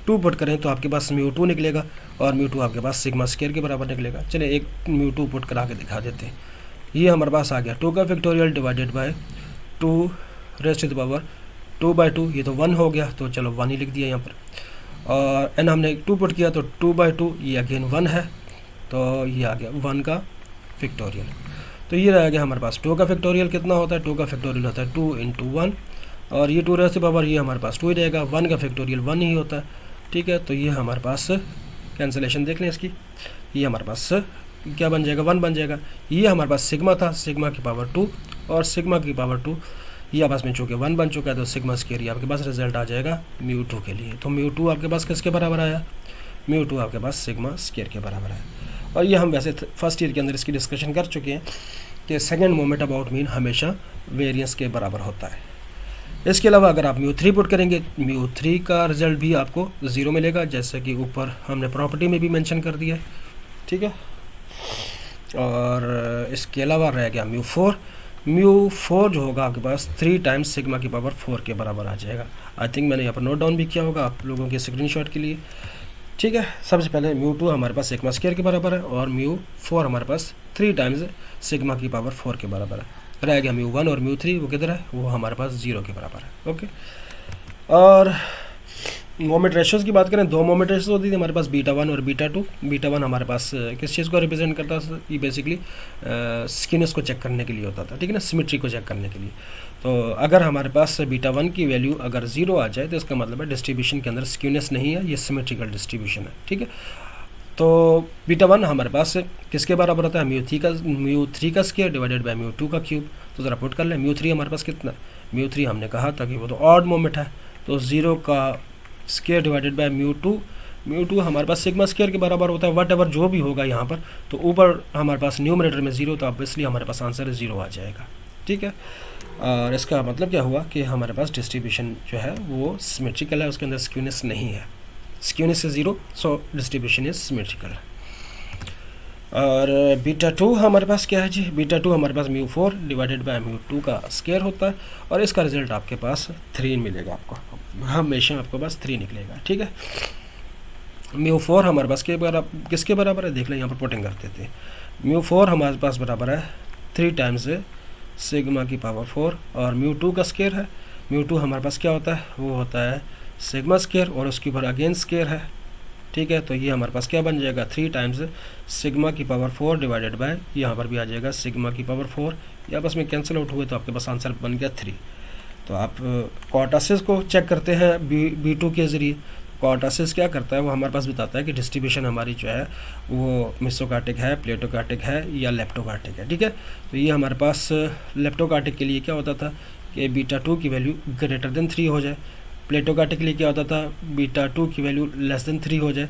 तो आपके पास μ2 निकलेगा और μ2 आपके पास सिग्मा स्क्वायर के बराबर निकलेगा। चलिए एक μ2 पुट करा के दिखा देते हैं। ये हमारे पास आ गया 2 का factorial divided by 2 raised to the power 2/2, ये तो 1 हो गया, तो चलो 1 ही लिख दिया यहाँ पर। और n हमने 2 पुट किया तो 2/2, ये अगेन 1 है, तो ये आ गया 1 का फैक्टोरियल। तो ये रह गया हमारे पास 2 का फैक्टोरियल कितना होता है, 2 का फैक्टोरियल होता है 2 × 1, और ये 2 रेज़ टू पावर ये हमारे पास 2 ही रहेगा, 1 का फैक्टोरियल 1 ही होता है। ठीक है, तो ये हमारे पास कैंसिलेशन देख लें इसकी, ये हमारे पास क्या बन जाएगा, 1 बन जाएगा। ये हमारे पास सिग्मा था, सिग्मा की पावर 2 और सिग्मा की पावर 2, ये आपस में चूँकि 1 बन चुका है तो सिग्मा स्क्वायर आपके पास रिजल्ट आ जाएगा μ2 के लिए। तो μ2 आपके पास किसके बराबर आया, μ2 आपके पास सिग्मा स्क्वायर के बराबर है। और ये हम वैसे फर्स्ट ईयर के अंदर इसकी डिस्कशन कर चुके हैं कि सेकंड मोमेंट अबाउट मीन हमेशा वेरिएंस के बराबर होता है। इसके अलावा अगर आप μ3 पुट करेंगे, μ3 का रिजल्ट भी आपको 0 मिलेगा, जैसे कि ऊपर हमने प्रॉपर्टी में भी मेंशन कर दिया है। ठीक है, और इसके अलावा रह गया μ4 जो होगा आपके पास 3 टाइम्स सिग्मा की पावर 4 के बराबर आ जाएगा। आई थिंक मैंने यहाँ पर नोट डाउन भी किया होगा आप लोगों के स्क्रीनशॉट के लिए। ठीक है, सबसे पहले μ2 हमारे पास सिग्मा स्क्वायर के बराबर है और μ4 हमारे पास 3 टाइम्स सिग्मा की पावर 4 के बराबर है। रह गया μ1 और μ3, वो किधर है, वो हमारे पास 0 के बराबर है। ओके, और मोमेंट रेशियोज़ की बात करें, 2 मोमेंट रेशियोज होती थी हमारे पास, β1 और β2। β1 हमारे पास किस चीज़ को रिप्रेजेंट करता था, ये बेसिकली स्किनेस को चेक करने के लिए होता था। ठीक है ना, सिमेट्री को चेक करने के लिए। तो अगर हमारे पास β1 की वैल्यू अगर 0 आ जाए तो इसका मतलब है डिस्ट्रीब्यूशन के अंदर स्क्यूनेस नहीं है, ये सिमेट्रिकल डिस्ट्रीब्यूशन है। ठीक है, तो β1 हमारे पास किसके बराबर होता है, μ3 का स्क्वायर डिवाइडेड बाय μ2 का क्यूब। तो ज़रा पुट कर लें। म्यू 3 हमारे पास कितना, म्यू 3 हमने कहा था कि वो तो ऑड मोमेंट है, तो 0 का square divided by mu 2, mu 2 हमारे पास सिग्मा स्क्वायर के बराबर होता है, वट एवर जो भी होगा यहाँ पर। तो ऊपर हमारे पास न्यूमरेटर में 0, तो ऑब्वियसली हमारे पास आंसर 0 आ जाएगा, ठीक है। और इसका मतलब क्या हुआ कि हमारे पास डिस्ट्रीब्यूशन जो है वो सिमेट्रिकल है, उसके अंदर स्क्यूनेस नहीं है, स्क्यूनेस है 0, सो डिस्ट्रीब्यूशन इज सिमेट्रिकल। और बीटा 2 हमारे पास क्या है जी, बीटा 2 हमारे पास म्यू 4 डिवाइडेड बाय म्यू 2 का स्क्वायर होता है, और इसका रिजल्ट आपके पास 3 मिलेगा, आपको हमेशा आपके पास 3 निकलेगा, ठीक है। म्यू 4 हमारे पास किसके बराबर है, देख लें यहाँ पर पुटिंग करते थे। म्यू 4 हमारे पास बराबर है 3 टाइम्स सिग्मा की पावर 4, और म्यू 2 का स्क्वायर है, म्यू 2 हमारे पास क्या होता है, वो होता है सिग्मा स्क्वायर, और उसके ऊपर अगेन स्क्वायर है, ठीक है। तो ये हमारे पास क्या बन जाएगा, 3 टाइम्स सिग्मा की पावर 4 डिवाइडेड बाय, यहाँ पर भी आ जाएगा सिग्मा की पावर 4, ये आपस में कैंसिल आउट हुए, तो आपके पास आंसर बन गया 3। तो आप क्वार्टासिस को चेक करते हैं B2 के ज़रिए। क्वार्टासिस क्या करता है, वो हमारे पास बताता है कि डिस्ट्रीब्यूशन हमारी जो है वो मेसोकार्टिक है, प्लेटोकार्टिक है या लेप्टोकार्टिक है, ठीक है। तो ये हमारे पास लेप्टोकार्टिक के लिए क्या होता था कि बीटा 2 की वैल्यू ग्रेटर देन 3 हो जाए, प्लेटोकार्टिक के लिए क्या होता था, बीटा 2 की वैल्यू लेस देन 3 हो जाए,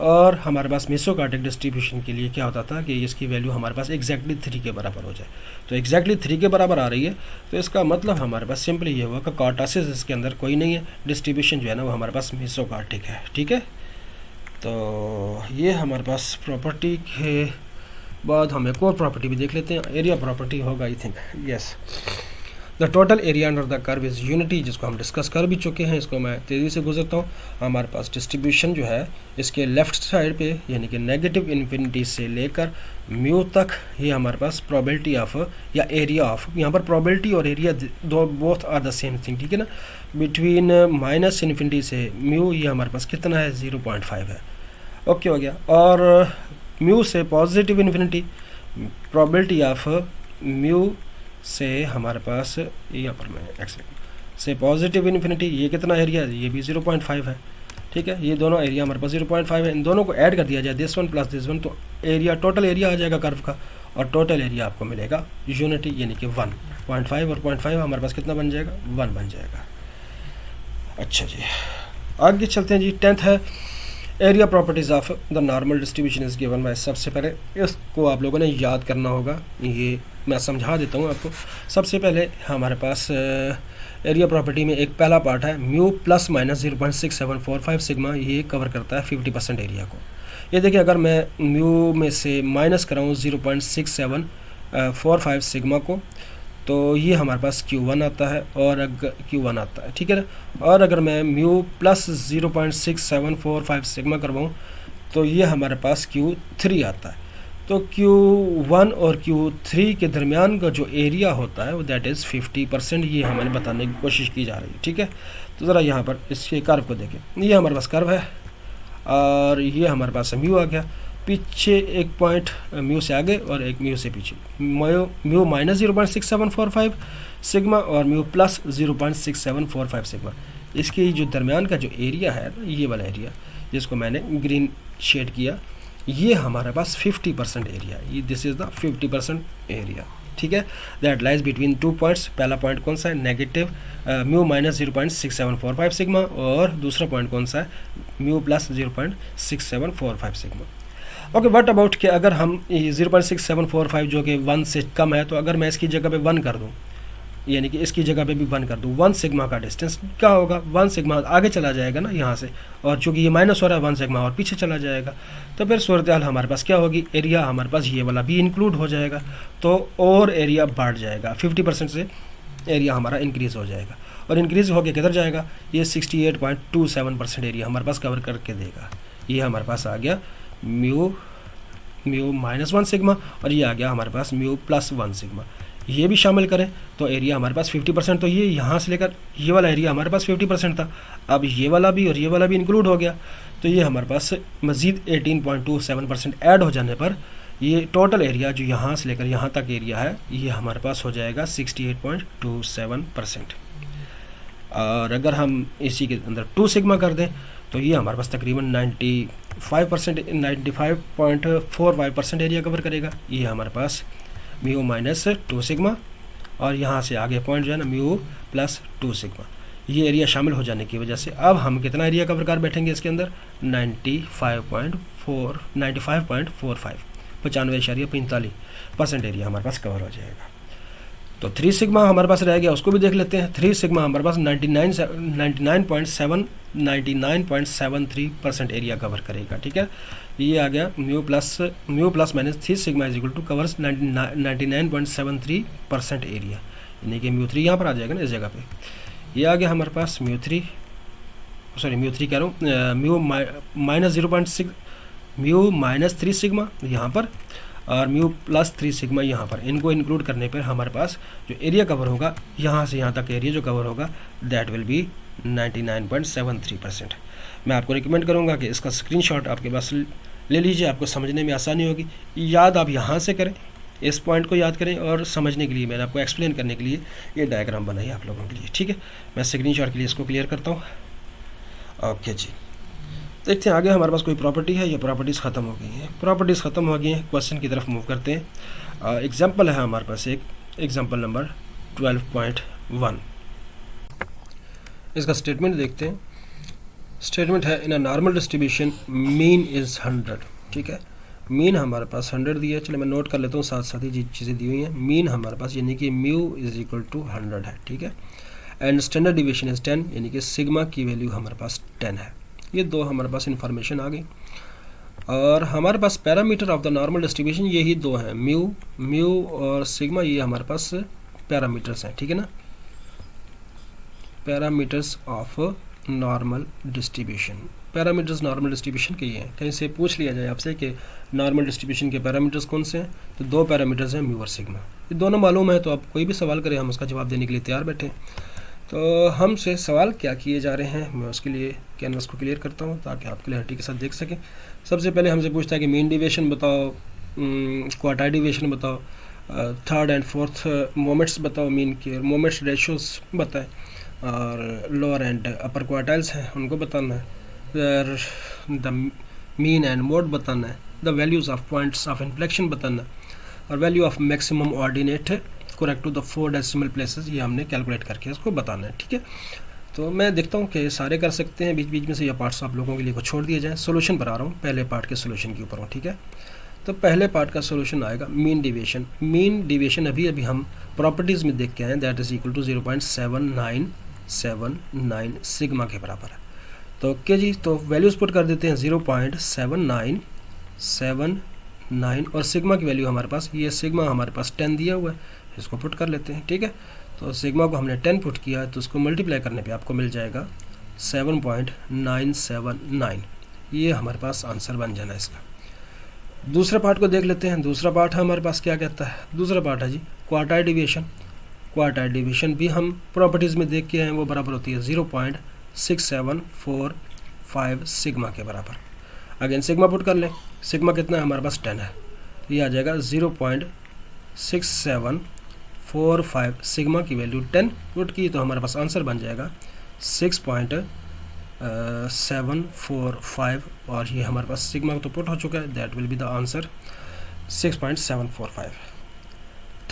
और हमारे पास मेसोकार्टिक डिस्ट्रीब्यूशन के लिए क्या होता था कि इसकी वैल्यू हमारे पास एग्जैक्टली 3 के बराबर हो जाए। तो एग्जैक्टली 3 के बराबर आ रही है, तो इसका मतलब हमारे पास सिंपली ये हुआ कि क्वार्टासिस इसके अंदर कोई नहीं है, डिस्ट्रीब्यूशन जो है ना वो हमारे पास मेसोकार्टिक है, ठीक है। तो ये हमारे पास प्रॉपर्टी के बाद हम एक और प्रॉपर्टी भी देख लेते हैं, एरिया प्रॉपर्टी होगा I think, yes. The total area under the curve is unity, जिसको हम डिस्कस कर भी चुके हैं, इसको मैं तेज़ी से गुजरता हूँ। हमारे पास डिस्ट्रीब्यूशन जो है इसके लेफ़्ट साइड पे यानी कि नेगेटिव इन्फिनिटी से लेकर म्यू तक, ये हमारे पास प्रोबेबिलिटी ऑफ या एरिया ऑफ, यहाँ पर प्रोबेबिलिटी और एरिया दो both are the same thing, ठीक है ना। बिटवीन माइनस इन्फिनिटी से म्यू, ये हमारे पास कितना है 0.5 है, ओके हो गया। और म्यू से positive infinity, probability of mu से हमारे पास यहाँ पर मैं एक्सेप्ट से पॉजिटिव इन्फिनिटी, ये कितना एरिया है, ये भी 0.5 है, ठीक है। ये दोनों एरिया हमारे पास 0.5 है, इन दोनों को ऐड कर दिया जाए this one plus this one, तो एरिया टोटल एरिया आ जाएगा कर्व का, और टोटल एरिया आपको मिलेगा यूनिटी यानी कि 1.5 और 0.5 हमारे पास कितना बन जाएगा, 1 बन जाएगा। अच्छा जी, आगे चलते हैं जी। 10th है area properties of the normal distribution is given by. सबसे पहले इसको आप लोगों ने याद करना होगा, ये मैं समझा देता हूँ आपको। सबसे पहले हमारे पास एरिया प्रॉपर्टी में एक पहला पार्ट है म्यू प्लस माइनस 0.6745 सिग्मा, ये कवर करता है 50% एरिया को। ये देखिए, अगर मैं म्यू में से माइनस कराऊँ 0.6745 सिग्मा को, तो ये हमारे पास Q1 आता है, और Q1 आता है, ठीक है ना। और अगर मैं म्यू प्लस 0.6745 सिग्मा करवाऊँ, तो ये हमारे पास Q3 आता है। तो Q1 और Q3 के दरमियान का जो एरिया होता है वो दैट इज़ 50%, ये हमें बताने की कोशिश की जा रही है, ठीक है। तो ज़रा यहाँ पर इसके कर्व को देखें, ये हमारे पास कर्व है, और ये हमारे पास म्यू आ गया, पीछे एक पॉइंट म्यू से आगे और एक म्यू से पीछे, म्यू माइनस 0.6745 सिग्मा और म्यू प्लस 0.6745 सिग्मा। इसके जो दरमियान का जो एरिया है, ये वाला एरिया जिसको मैंने ग्रीन शेड किया, ये हमारे पास 50% एरिया है, ये दिस इज़ द 50% एरिया, ठीक है। That lies between 2 points. पहला पॉइंट कौन सा है, नेगेटिव म्यू माइनस 0.6745 सिग्मा, और दूसरा पॉइंट कौन सा है, mu plus 0.6745 sigma. Okay, what about कि अगर हम 0.6745 जो कि 1 से कम है, तो अगर मैं इसकी जगह पे 1 कर दूं, यानी कि इसकी जगह पे भी 1 कर दूं, 1 सिग्मा का डिस्टेंस क्या होगा, 1 सिग्मा आगे चला जाएगा ना यहाँ से, और चूँकि ये माइनस हो रहा है 1 सिग्मा और पीछे चला जाएगा, तो फिर सूरत हाल हमारे पास क्या होगी, एरिया हमारे पास ये वाला भी इंक्लूड हो जाएगा, तो और एरिया बढ़ जाएगा, 50% से एरिया हमारा इंक्रीज़ हो जाएगा, और इंक्रीज़ होकर किधर जाएगा, ये 68.27% एरिया हमारे पास कवर करके देगा। ये हमारे पास आ गया म्यू माइनस 1 सिग्मा, और ये आ गया हमारे पास म्यू प्लस 1 सिग्मा। ये भी शामिल करें तो एरिया हमारे पास 50%, तो ये यहाँ से लेकर ये वाला एरिया हमारे पास 50% था, अब ये वाला भी और ये वाला भी इंक्लूड हो गया, तो ये हमारे पास मज़ीद 18.27% ऐड हो जाने पर ये टोटल एरिया जो यहाँ से लेकर यहाँ तक एरिया है, ये हमारे पास हो जाएगा 68.27%। और अगर हम इसी के अंदर 2 सिग्मा कर दें, तो ये हमारे पास तकरीबन 95.45% एरिया कवर करेगा। ये हमारे पास म्यू माइनस 2 सिग्मा और यहाँ से आगे पॉइंट जो है ना म्यू प्लस 2 सिग्मा, ये एरिया शामिल हो जाने की वजह से अब हम कितना एरिया कवर कर बैठेंगे इसके अंदर 95.45% एरिया हमारे पास कवर हो जाएगा। तो 3 सिग्मा हमारे पास रह गया, उसको भी देख लेते हैं। 3 सिग्मा हमारे पास 99.73% एरिया कवर करेगा, ठीक है। ये आ गया mu plus minus 3 sigma is equal to covers 99.73% area, यानी कि म्यू 3 यहाँ पर आ जाएगा ना इस जगह पे। ये आ गया हमारे पास म्यू 3 कह रहा हूँ, म्यू माइनस 3 सिग्मा यहाँ पर और म्यू प्लस 3 सिग्मा यहाँ पर। इनको इंक्लूड करने पर हमारे पास जो एरिया कवर होगा यहाँ से यहाँ तक एरिया जो कवर होगा दैट विल बी 99.73%। मैं आपको रिकमेंड करूँगा कि इसका स्क्रीनशॉट आपके पास ले लीजिए, आपको समझने में आसानी होगी। याद आप यहाँ से करें, इस पॉइंट को याद करें और समझने के लिए मैंने आपको एक्सप्लेन करने के लिए ये डायग्राम बनाई आप लोगों के लिए, ठीक है। मैं स्क्रीनशॉट के लिए इसको क्लियर करता हूँ। ओके जी, देखते हैं आगे हमारे पास कोई प्रॉपर्टी है या प्रॉपर्टीज़ ख़त्म हो गई हैं। प्रॉपर्टीज़ ख़त्म हो गई हैं, क्वेश्चन की तरफ मूव करते हैं। एग्जाम्पल है हमारे पास एक एग्जाम्पल नंबर 12.1। इसका स्टेटमेंट देखते हैं। स्टेटमेंट है in a normal distribution mean is 100, ठीक है। मीन हमारे पास 100 दिया है, चलो मैं नोट कर लेता हूँ, साथ साथ ही चीज़ें दी हुई हैं। मीन हमारे पास यानी कि म्यू इज़ इक्वल टू 100 है, ठीक है। एंड स्टैंडर्ड डिविएशन इज़ 10, यानी कि सिग्मा की वैल्यू हमारे पास 10 है। ये दो हमारे पास इन्फॉर्मेशन आ गई। और हमारे पास parameter of the normal distribution यही दो हैं, म्यू और सिग्मा, ये हमारे पास पैरामीटर्स हैं, ठीक है ना। Parameters of normal distribution, parameters normal distribution के ये हैं। कहीं से पूछ लिया जाए आपसे कि नॉर्मल डिस्ट्रीब्यूशन के पैरामीटर्स कौन से हैं, तो दो पैरामीटर्स हैं म्यू और सिग्मा। ये दोनों मालूम है, तो आप कोई भी सवाल करें हम उसका जवाब देने के लिए तैयार बैठे। तो हमसे सवाल क्या किए जा रहे हैं, मैं उसके लिए कैनवस को क्लियर करता हूँ ताकि आप क्लियरिटी के साथ देख सकें। सबसे पहले हमसे पूछता है कि मीन डिविएशन बताओ, क्वार्टाइल डिविएशन बताओ, थर्ड एंड फोर्थ मोमेंट्स बताओ, मीन के मोमेंट्स रेशोस बताएं, और लोअर एंड अपर क्वार्टाइल्स हैं उनको बताना है, फिर द मीन एंड मोड बताना है, the values of points of inflection बताना है, और value of maximum ordinate correct to the 4 decimal places, ये हमने कैलकुलेट करके इसको बताना है, ठीक है। तो मैं देखता हूँ कि सारे कर सकते हैं, बीच बीच में से ये पार्ट्स आप लोगों के लिए को छोड़ दिए जाएँ। सोल्यूशन पर आ रहा हूँ, पहले पार्ट के सोल्यूशन के ऊपर हूँ, ठीक है। तो पहले पार्ट का सोल्यूशन आएगा मीन डिविएशन। मीन डिविएशन अभी हम प्रॉपर्टीज़ में देख के आए, that is equal to 0.7979 sigma के बराबर है। तो ओके जी, तो वैल्यूज़ पुट कर देते हैं 0.7979 और सिग्मा की वैल्यू हमारे पास, ये सिग्मा हमारे पास 10 दिया हुआ है, इसको पुट कर लेते हैं, ठीक है। तो सिग्मा को हमने 10 पुट किया, तो उसको मल्टीप्लाई करने पे आपको मिल जाएगा 7.979, ये हमारे पास आंसर बन जाना है इसका। दूसरे पार्ट को देख लेते हैं। दूसरा पार्ट हमारे पास क्या कहता है, दूसरा पार्ट है जी क्वार्टाइल डिविएशन। क्वार्टाइल डिविएशन भी हम प्रॉपर्टीज़ में देख के हैं, वो बराबर होती है 0.6745 सिग्मा के बराबर। अगेन सिग्मा पुट कर लें, सिग्मा कितना है हमारे पास 10 है, तो ये आ जाएगा 0.6745 सिग्मा की वैल्यू 10 पुट की, तो हमारे पास आंसर बन जाएगा 6.745, और ये हमारे पास सिग्मा तो पुट हो चुका है, that will be the answer 6.745।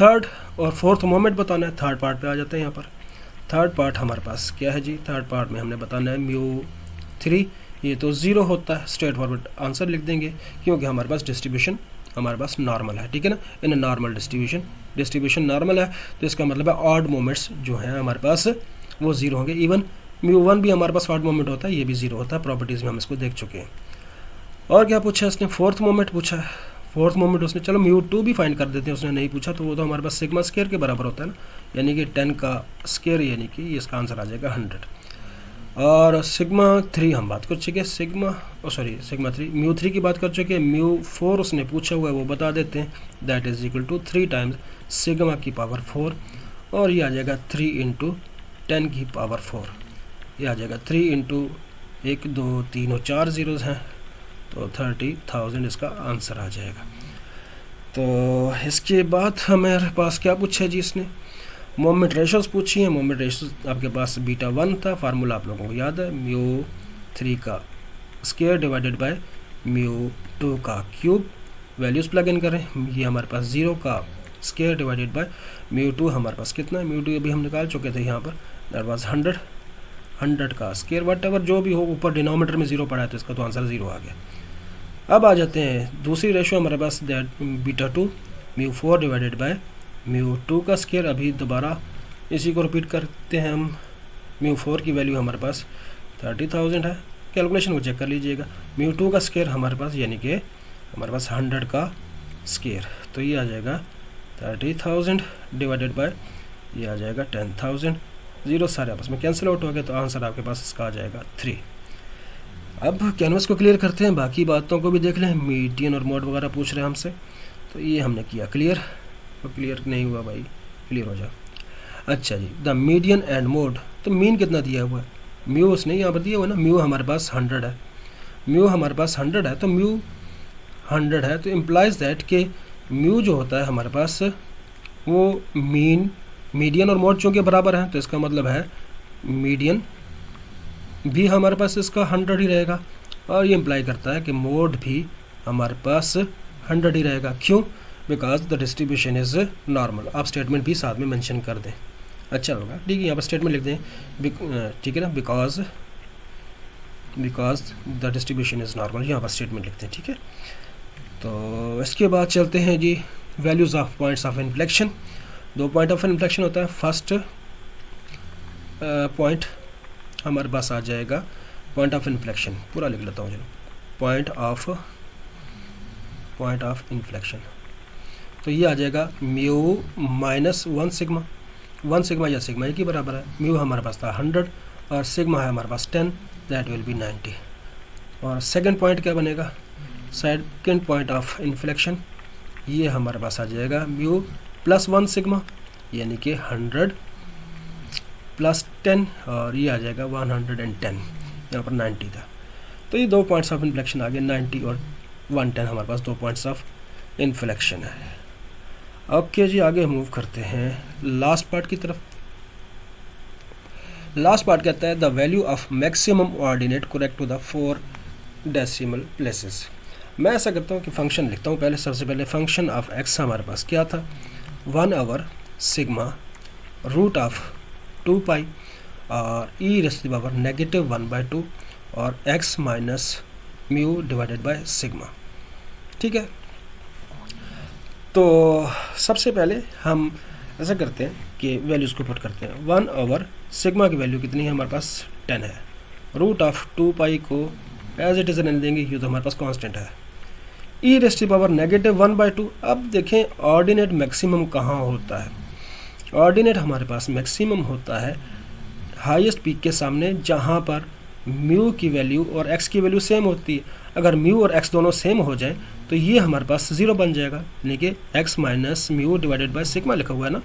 Third और फोर्थ मोमेंट बताना है, थर्ड पार्ट पे आ जाते हैं। यहाँ पर थर्ड पार्ट हमारे पास क्या है जी, थर्ड पार्ट में हमने बताना है म्यू 3, ये तो 0 होता है, स्ट्रेट फॉरवर्ड आंसर लिख देंगे क्योंकि हमारे पास डिस्ट्रीब्यूशन हमारे पास नॉर्मल है, ठीक है ना। इन नॉर्मल डिस्ट्रीब्यूशन नॉर्मल है, तो इसका मतलब है ऑड मोमेंट्स जो हैं हमारे पास वो 0 होंगे। इवन म्यू 1 भी हमारे पास ऑड मोमेंट होता है, ये भी 0 होता है, प्रॉपर्टीज़ में हम इसको देख चुके हैं। और क्या पूछा इसने, फोर्थ मोमेंट पूछा है। फोर्थ मोमेंट उसने, चलो म्यू 2 भी फाइंड कर देते हैं, उसने नहीं पूछा, तो वो तो हमारे पास सिग्मा स्क्वायर के बराबर होता है ना, यानी कि 10 का स्क्वायर, यानी कि इसका आंसर आ जाएगा 100। और सिग्मा 3 हम बात कर चुके, सिग्मा 3 म्यू 3 की बात कर चुके। म्यू 4 उसने पूछा हुआ है, वो बता देते हैं, that is equal to 3 times sigma की पावर 4, और ये आ जाएगा 3 इंटू 10 की पावर 4, ये आ जाएगा 3 इंटू 1 2 3 और 4 जीरोज़ हैं, तो 30,000 इसका आंसर आ जाएगा। तो इसके बाद हमारे पास क्या पूछा जी इसने, मोमेंट रेशोस पूछी है। मोमेंट रेशोस आपके पास बीटा 1 था, फार्मूला आप लोगों को याद है, म्यू 3 का स्क्वायर डिवाइडेड बाय म्यू 2 का क्यूब। वैल्यूज़ प्लग इन करें, ये हमारे पास 0 का square divided by mu two हमारे पास कितना है, म्यू टू अभी हम निकाल चुके थे यहाँ पर, दैट वाज 100 का स्केयर, वट एवर जो भी हो, ऊपर डिनोमीटर में 0 पड़ा है तो इसका तो आंसर 0 आ गया। अब आ जाते हैं दूसरी रेशियो हमारे पास, that beta 2 mu 4 divided by mu 2 का स्केयर। अभी दोबारा इसी को रिपीट करते हैं हम। म्यू 4 की वैल्यू हमारे पास 30,000 है, कैलकुलेशन को चेक कर लीजिएगा। म्यू 2 का स्केयर हमारे पास यानी कि हमारे पास 100 का स्केयर, तो ये आ जाएगा 30,000 डिवाइडेड बाय ये आ जाएगा 10,000। जीरो सारे आपस में कैंसिल आउट हो गए, तो आंसर आपके पास इसका आ जाएगा 3। अब कैनवस को क्लियर करते हैं, बाकी बातों को भी देख लें। मीडियन और मोड वगैरह पूछ रहे हैं हमसे, तो ये हमने किया क्लियर। तो क्लियर नहीं हुआ भाई, क्लियर हो जाए। अच्छा जी, द मीडियन एंड मोड, तो मीन कितना दिया हुआ है, म्यू उसने यहाँ पर दिया हुआ ना, म्यू हमारे पास 100 है, म्यू हमारे पास 100 है, तो म्यू 100 है, तो इम्प्लाइज दैट कि म्यू जो होता है हमारे पास वो मीडियन और मोड चूँकि बराबर हैं, तो इसका मतलब है मीडियन भी हमारे पास इसका 100 ही रहेगा, और ये इम्प्लाई करता है कि मोड भी हमारे पास 100 ही रहेगा। क्यों? Because the distribution is normal. आप स्टेटमेंट भी साथ में मेंशन कर दें, अच्छा होगा। ठीक है, यहाँ पर स्टेटमेंट लिख दें, ठीक है ना, because the distribution is normal, यहाँ पर स्टेटमेंट लिखते हैं। ठीक है, तो इसके बाद चलते हैं जी values of points of inflection. 2 point of inflection होता है। फर्स्ट पॉइंट हमारे पास आ जाएगा पॉइंट ऑफ इन्फ्लेक्शन, पूरा लिख लेता हूँ चलो, पॉइंट ऑफ इन्फ्लेक्शन, तो ये आ जाएगा म्यू माइनस 1 सिग्मा। 1 सिग्मा या सिग्मा एक ही बराबर है। म्यू हमारे पास था 100 और सिग्मा है हमारे पास 10, दैट विल बी 90। और सेकंड पॉइंट क्या बनेगा, सेकंड पॉइंट ऑफ इन्फ्लेक्शन, ये हमारे पास आ जाएगा म्यू प्लस 1 सिग्मा, यानी कि 100 प्लस 10, और ये आ जाएगा 110, यहाँ पर 90 था। तो ये 2 पॉइंट्स ऑफ इन्फ्लेक्शन आ गए, 90 और 110 हमारे पास 2 पॉइंट्स ऑफ इन्फ्लेक्शन है। ओके जी, आगे मूव करते हैं लास्ट पार्ट की तरफ। लास्ट पार्ट कहता है the value of maximum ordinate correct to the 4 decimal places. मैं ऐसा करता हूँ कि फंक्शन लिखता हूँ पहले, सबसे पहले फंक्शन ऑफ एक्स हमारे पास क्या था, 1 सिग्मा रूट ऑफ 2 पाई और e rays to the power -1/2 और x minus mu divided by sigma. ठीक है, तो सबसे पहले हम ऐसा करते हैं कि वैल्यूज़ को पुट करते हैं। 1 सिग्मा की वैल्यू कितनी है हमारे पास, 10 है। रूट ऑफ 2 पाई को एज इट इज़ रहने देंगे, ये तो हमारे पास कांस्टेंट है। E rays to the power -1/2। अब देखें ऑर्डिनेट मैक्सिमम कहाँ होता है, ऑर्डिनेट हमारे पास मैक्सिमम होता है हाईएस्ट पीक के सामने, जहाँ पर म्यू की वैल्यू और एक्स की वैल्यू सेम होती है। अगर म्यू और एक्स दोनों सेम हो जाए तो ये हमारे पास 0 बन जाएगा, यानी कि x minus mu divided by sigma लिखा हुआ है ना,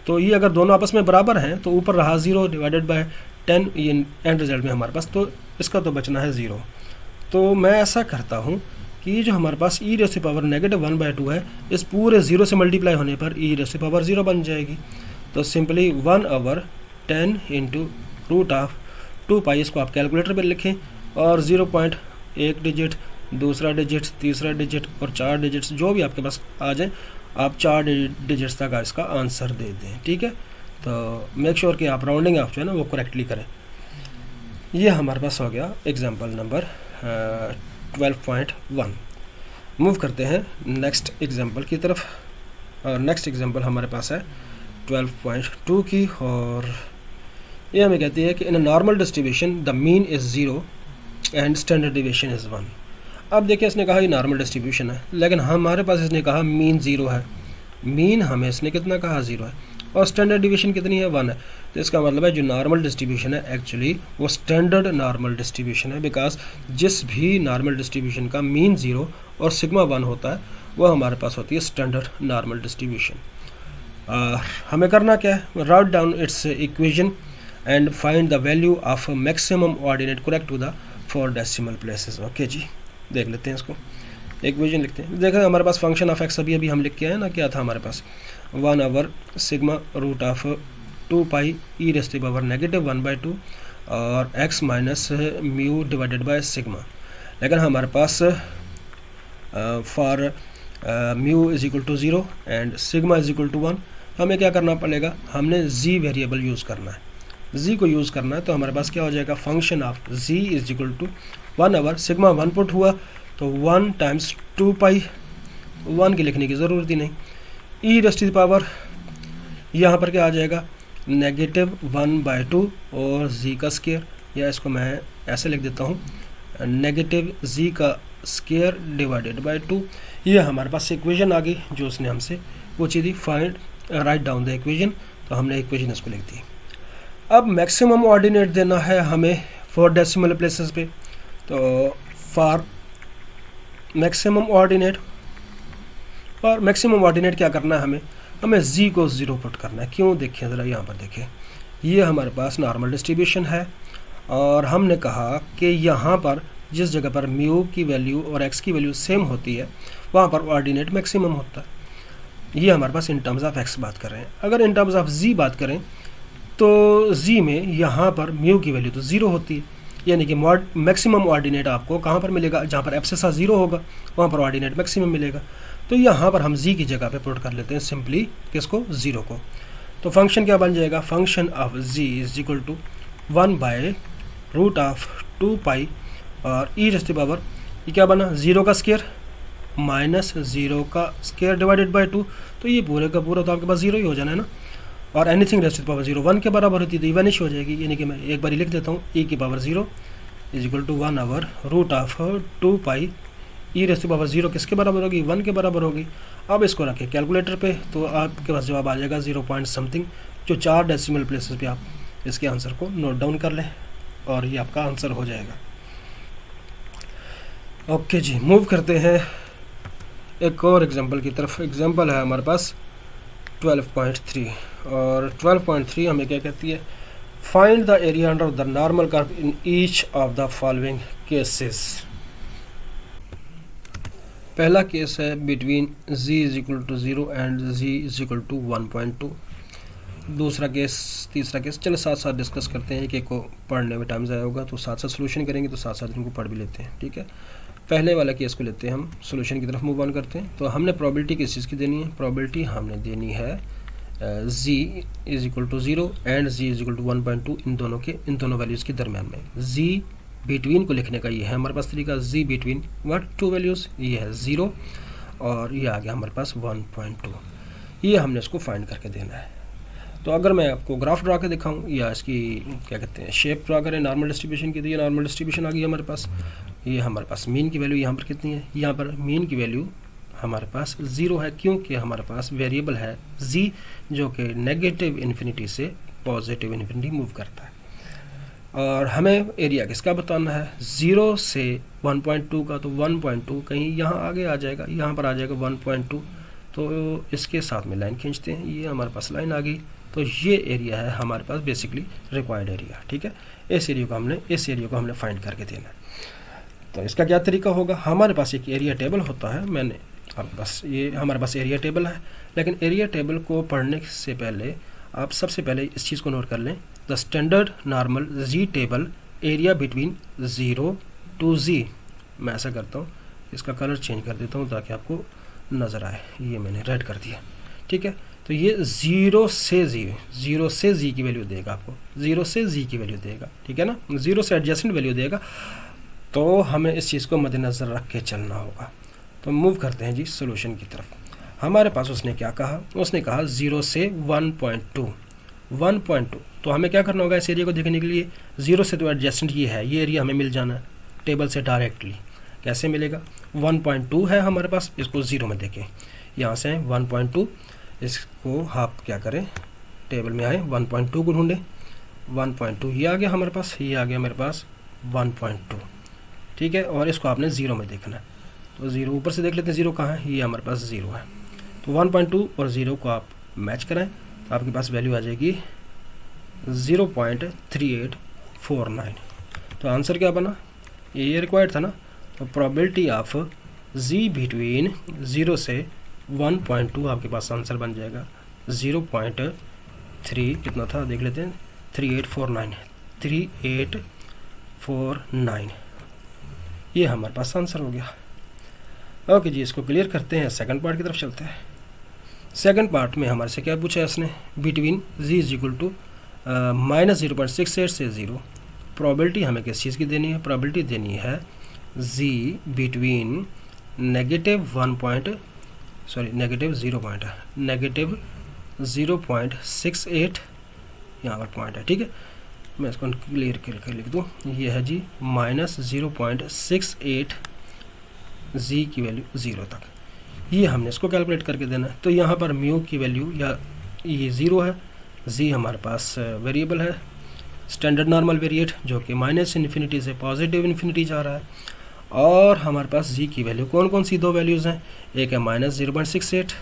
तो ये अगर दोनों आपस में बराबर हैं तो ऊपर रहा 0 डिवाइडेड बाय 10, ये एंड रिजल्ट में हमारे पास, तो इसका तो बचना है 0। तो मैं ऐसा करता हूँ कि जो हमारे पास e rays to the power -1/2 है, इस पूरे 0 से मल्टीप्लाई होने पर e rays to the power 0 बन जाएगी। तो simply 1/10 into root of 2 pi, इसको आप कैलकुलेटर पर लिखें और 0.1 डिजिट, दूसरा डिजिट, तीसरा डिजिट और 4 डिजिट्स जो भी आपके पास आ जाए, आप 4 डिजिट्स तक इसका आंसर दे दें। ठीक है, तो मेक श्योर कि आप राउंडिंग ऑफ जो है ना वो करेक्टली करें। ये हमारे पास हो गया एग्जाम्पल नंबर 12.1। मूव करते हैं नेक्स्ट एग्जाम्पल की तरफ, और नेक्स्ट एग्जाम्पल हमारे पास है 12.2 की, और ये हमें कहती है कि in a normal distribution the mean is 0 and standard deviation is 1। अब देखिए, इसने कहा ये नॉर्मल डिस्ट्रीब्यूशन है, लेकिन हमारे पास इसने कहा मीन 0 है, मीन हमें इसने कितना कहा 0 है, और स्टैंडर्ड डिवीएशन कितनी है 1 है। तो इसका मतलब है जो नॉर्मल डिस्ट्रीब्यूशन है एक्चुअली वो स्टैंडर्ड नॉर्मल डिस्ट्रीब्यूशन है, बिकॉज जिस भी नॉर्मल डिस्ट्रीब्यूशन का मीन 0 और सिग्मा 1 होता है वो हमारे पास होती है स्टैंडर्ड नॉर्मल डिस्ट्रीब्यूशन। हमें करना क्या है, right down its equation and find the value of maximum ordinate correct to the 4 decimal places. Okay जी, देख लेते हैं इसको, इक्वेशन लिखते हैं। देखा हमारे पास फंक्शन ऑफ एक्स अभी हम लिख के आए ना, क्या था हमारे पास 1 sigma root of 2 pi e rays to the power -1/2 और x minus mu divided by sigma. लेकिन हमारे पास for mu is equal to 0 and sigma is equal to 1, तो हमें क्या करना पड़ेगा, हमने z वेरिएबल यूज़ करना है, z को यूज़ करना है। तो हमारे पास क्या हो जाएगा, function of z is equal to 1 over sigma 1 put हुआ तो 1 टाइम्स 2 पाई, 1 की लिखने की ज़रूरत ही नहीं, e rays to the power यहाँ पर क्या आ जाएगा -1/2 और z का स्क्वायर, या इसको मैं ऐसे लिख देता हूँ -z का स्क्वायर डिवाइडेड बाय 2। ये हमारे पास इक्वेशन आ गई जो उसने हमसे पूछी थी, find write down the equation, तो हमने इक्वेशन इसको लिख दी। अब मैक्सिमम ऑर्डिनेट देना है हमें 4 डेसिमल प्लेसेस पे, तो फॉर मैक्सिमम ऑर्डिनेट, और मैक्सिमम ऑर्डिनेट क्या करना है हमें z को 0 पुट करना है। क्यों, देखिए ज़रा यहाँ पर देखिए, ये हमारे पास नॉर्मल डिस्ट्रीब्यूशन है और हमने कहा कि यहाँ पर जिस जगह पर म्यू की वैल्यू और x की वैल्यू सेम होती है वहाँ पर ऑर्डिनेट मैक्सिमम होता है। ये हमारे पास इन टर्म्स ऑफ x बात कर रहे हैं। अगर इन टर्म्स ऑफ z बात करें तो z में यहाँ पर म्यू की वैल्यू तो 0 होती है, यानी कि मैक्सिमम ऑर्डिनेट आपको कहाँ पर मिलेगा, जहाँ पर एब्सिसा 0 होगा वहाँ पर ऑर्डिनेट मैक्सिमम मिलेगा। तो यहाँ पर हम z की जगह पे पुट कर लेते हैं सिंपली किसको, 0 को। तो फंक्शन क्या बन जाएगा, function of z is equal to 1/√2 pi और e rays to the power, ये क्या बना 0 का स्क्वायर माइनस 0 का स्क्वायर डिवाइडेड बाय 2, तो ये पूरे का पूरा तो आपके पास 0 ही हो जाना है ना, और anything raised to the power 0 1 के बराबर होती है तो ये वैनिश हो जाएगी, यानी कि मैं एक बार लिख देता हूँ e की power 0 is equal to 1/√2 pi, e rays to the power 0 किसके बराबर होगी, 1 के बराबर होगी। अब इसको रखें कैलकुलेटर पे तो आपके पास जवाब आ जाएगा 0 पॉइंट समथिंग, जो 4 डेसिमल प्लेसेस पे आप इसके आंसर को नोट डाउन कर लें और ये आपका आंसर हो जाएगा। ओके जी, मूव करते हैं एक और एग्जांपल की तरफ। एग्जांपल है हमारे पास 12.3 और 12.3 हमें क्या कहती है, find the area under the normal curve in each of the following cases. पहला केस है between z is equal to 0 and z is equal to 1.2। दूसरा केस, तीसरा केस, चलो साथ साथ डिस्कस करते हैं, एक को पढ़ने में टाइम ज़ाया होगा तो साथ साथ सोल्यूशन करेंगे, तो साथ साथ इनको पढ़ भी लेते हैं, ठीक है। पहले वाला केस को लेते हैं हम, सोल्यूशन की तरफ मूव ऑन करते हैं। तो हमने प्रोबेबिलिटी किस चीज़ की देनी है, प्रोबेबिलिटी हमने देनी है z is equal to 0 and z is equal to 1.2, इन दोनों वैल्यूज़ के दरमियान में। z बिटवीन को लिखने का ये है हमारे पास तरीका, z बिटवीन व्हाट 2 वैल्यूज़, ये है 0 और ये आ गया हमारे पास 1.2, ये हमने इसको फाइंड करके देना है। तो अगर मैं आपको ग्राफ ड्रा के दिखाऊं या इसकी क्या कहते हैं शेप ड्रा करें नॉर्मल डिस्ट्रीब्यूशन की, तो ये नॉर्मल डिस्ट्रीब्यूशन आ गई हमारे पास। ये हमारे पास मीन की वैल्यू यहाँ पर कितनी है, यहाँ पर मीन की वैल्यू हमारे पास 0 है, क्योंकि हमारे पास वेरिएबल है z जो कि नेगेटिव इन्फिनिटी से पॉजिटिव इन्फिनिटी मूव करता है। और हमें एरिया किसका बताना है, 0 से 1.2 का, तो 1.2 कहीं यहाँ आगे आ जाएगा, यहाँ पर आ जाएगा 1.2, तो इसके साथ में लाइन खींचते हैं, ये हमारे पास लाइन आ गई। तो ये एरिया है हमारे पास बेसिकली रिक्वायर्ड एरिया, ठीक है। इस एरिया को हमने फाइंड करके देना है। तो इसका क्या तरीका होगा, हमारे पास एक एरिया टेबल होता है, मैंने आपके पास ये हमारे पास एरिया टेबल है, लेकिन एरिया टेबल को पढ़ने से पहले आप सबसे पहले इस चीज़ को नोट कर लें, the standard normal z table area between 0 to z। मैं ऐसा करता हूँ, इसका कलर चेंज कर देता हूँ ताकि आपको नज़र आए, ये मैंने रेड कर दिया, ठीक है। तो ये 0 से z की वैल्यू देगा आपको, 0 से z की वैल्यू देगा, ठीक है ना, 0 से एडजेसेंट वैल्यू देगा। तो हमें इस चीज़ को मद्देनज़र रख के चलना होगा। तो मूव करते हैं जी सोल्यूशन की तरफ। हमारे पास उसने क्या कहा, उसने कहा 0 से 1.2। तो हमें क्या करना होगा इस एरिया को देखने के लिए, 0 से तो एडजेसेंट ये है, ये एरिया हमें मिल जाना है टेबल से डायरेक्टली। कैसे मिलेगा, 1.2 है हमारे पास, इसको 0 में देखें, यहाँ से 1.2, इसको आप क्या करें टेबल में आए 1.2 को ढूंढें, 1.2 ये आ गया हमारे पास, ये आ गया मेरे पास 1.2, ठीक है। और इसको आपने 0 में देखना है, तो 0 ऊपर से देख लेते हैं 0 कहाँ है, ये हमारे पास 0 है। तो 1.2 और 0 को आप मैच कराएं तो आपके पास वैल्यू आ जाएगी 0.3849। तो आंसर क्या बना, ये रिक्वायर्ड था ना। तो प्रोबेबिलिटी ऑफ z बिटवीन 0 से 1.2 आपके पास आंसर बन जाएगा 0.3 कितना था देख लेते हैं, 3849, ये हमारे पास आंसर हो गया। ओके जी, इसको क्लियर करते हैं, सेकंड पार्ट की तरफ चलते हैं। सेकंड पार्ट में हमारे से क्या पूछा है इसने, between z is equal to -0.68 से 0। प्रोबेबिलिटी हमें किस चीज़ की देनी है, प्रोबेबिलिटी देनी है z बिटवीन -0.68 यहाँ पर पॉइंट है, ठीक है। मैं इसको क्लियर करके लिख दूँ, ये है जी -0.68 z की वैल्यू 0 तक, ये हमने इसको कैलकुलेट करके देना है। तो यहाँ पर म्यू की वैल्यू या ये 0 है, z हमारे पास वेरिएबल है, स्टैंडर्ड नॉर्मल वेरिएट, जो कि -∞ से +∞ जा रहा है। और हमारे पास z की वैल्यू कौन कौन सी दो वैल्यूज़ हैं, एक है -0.68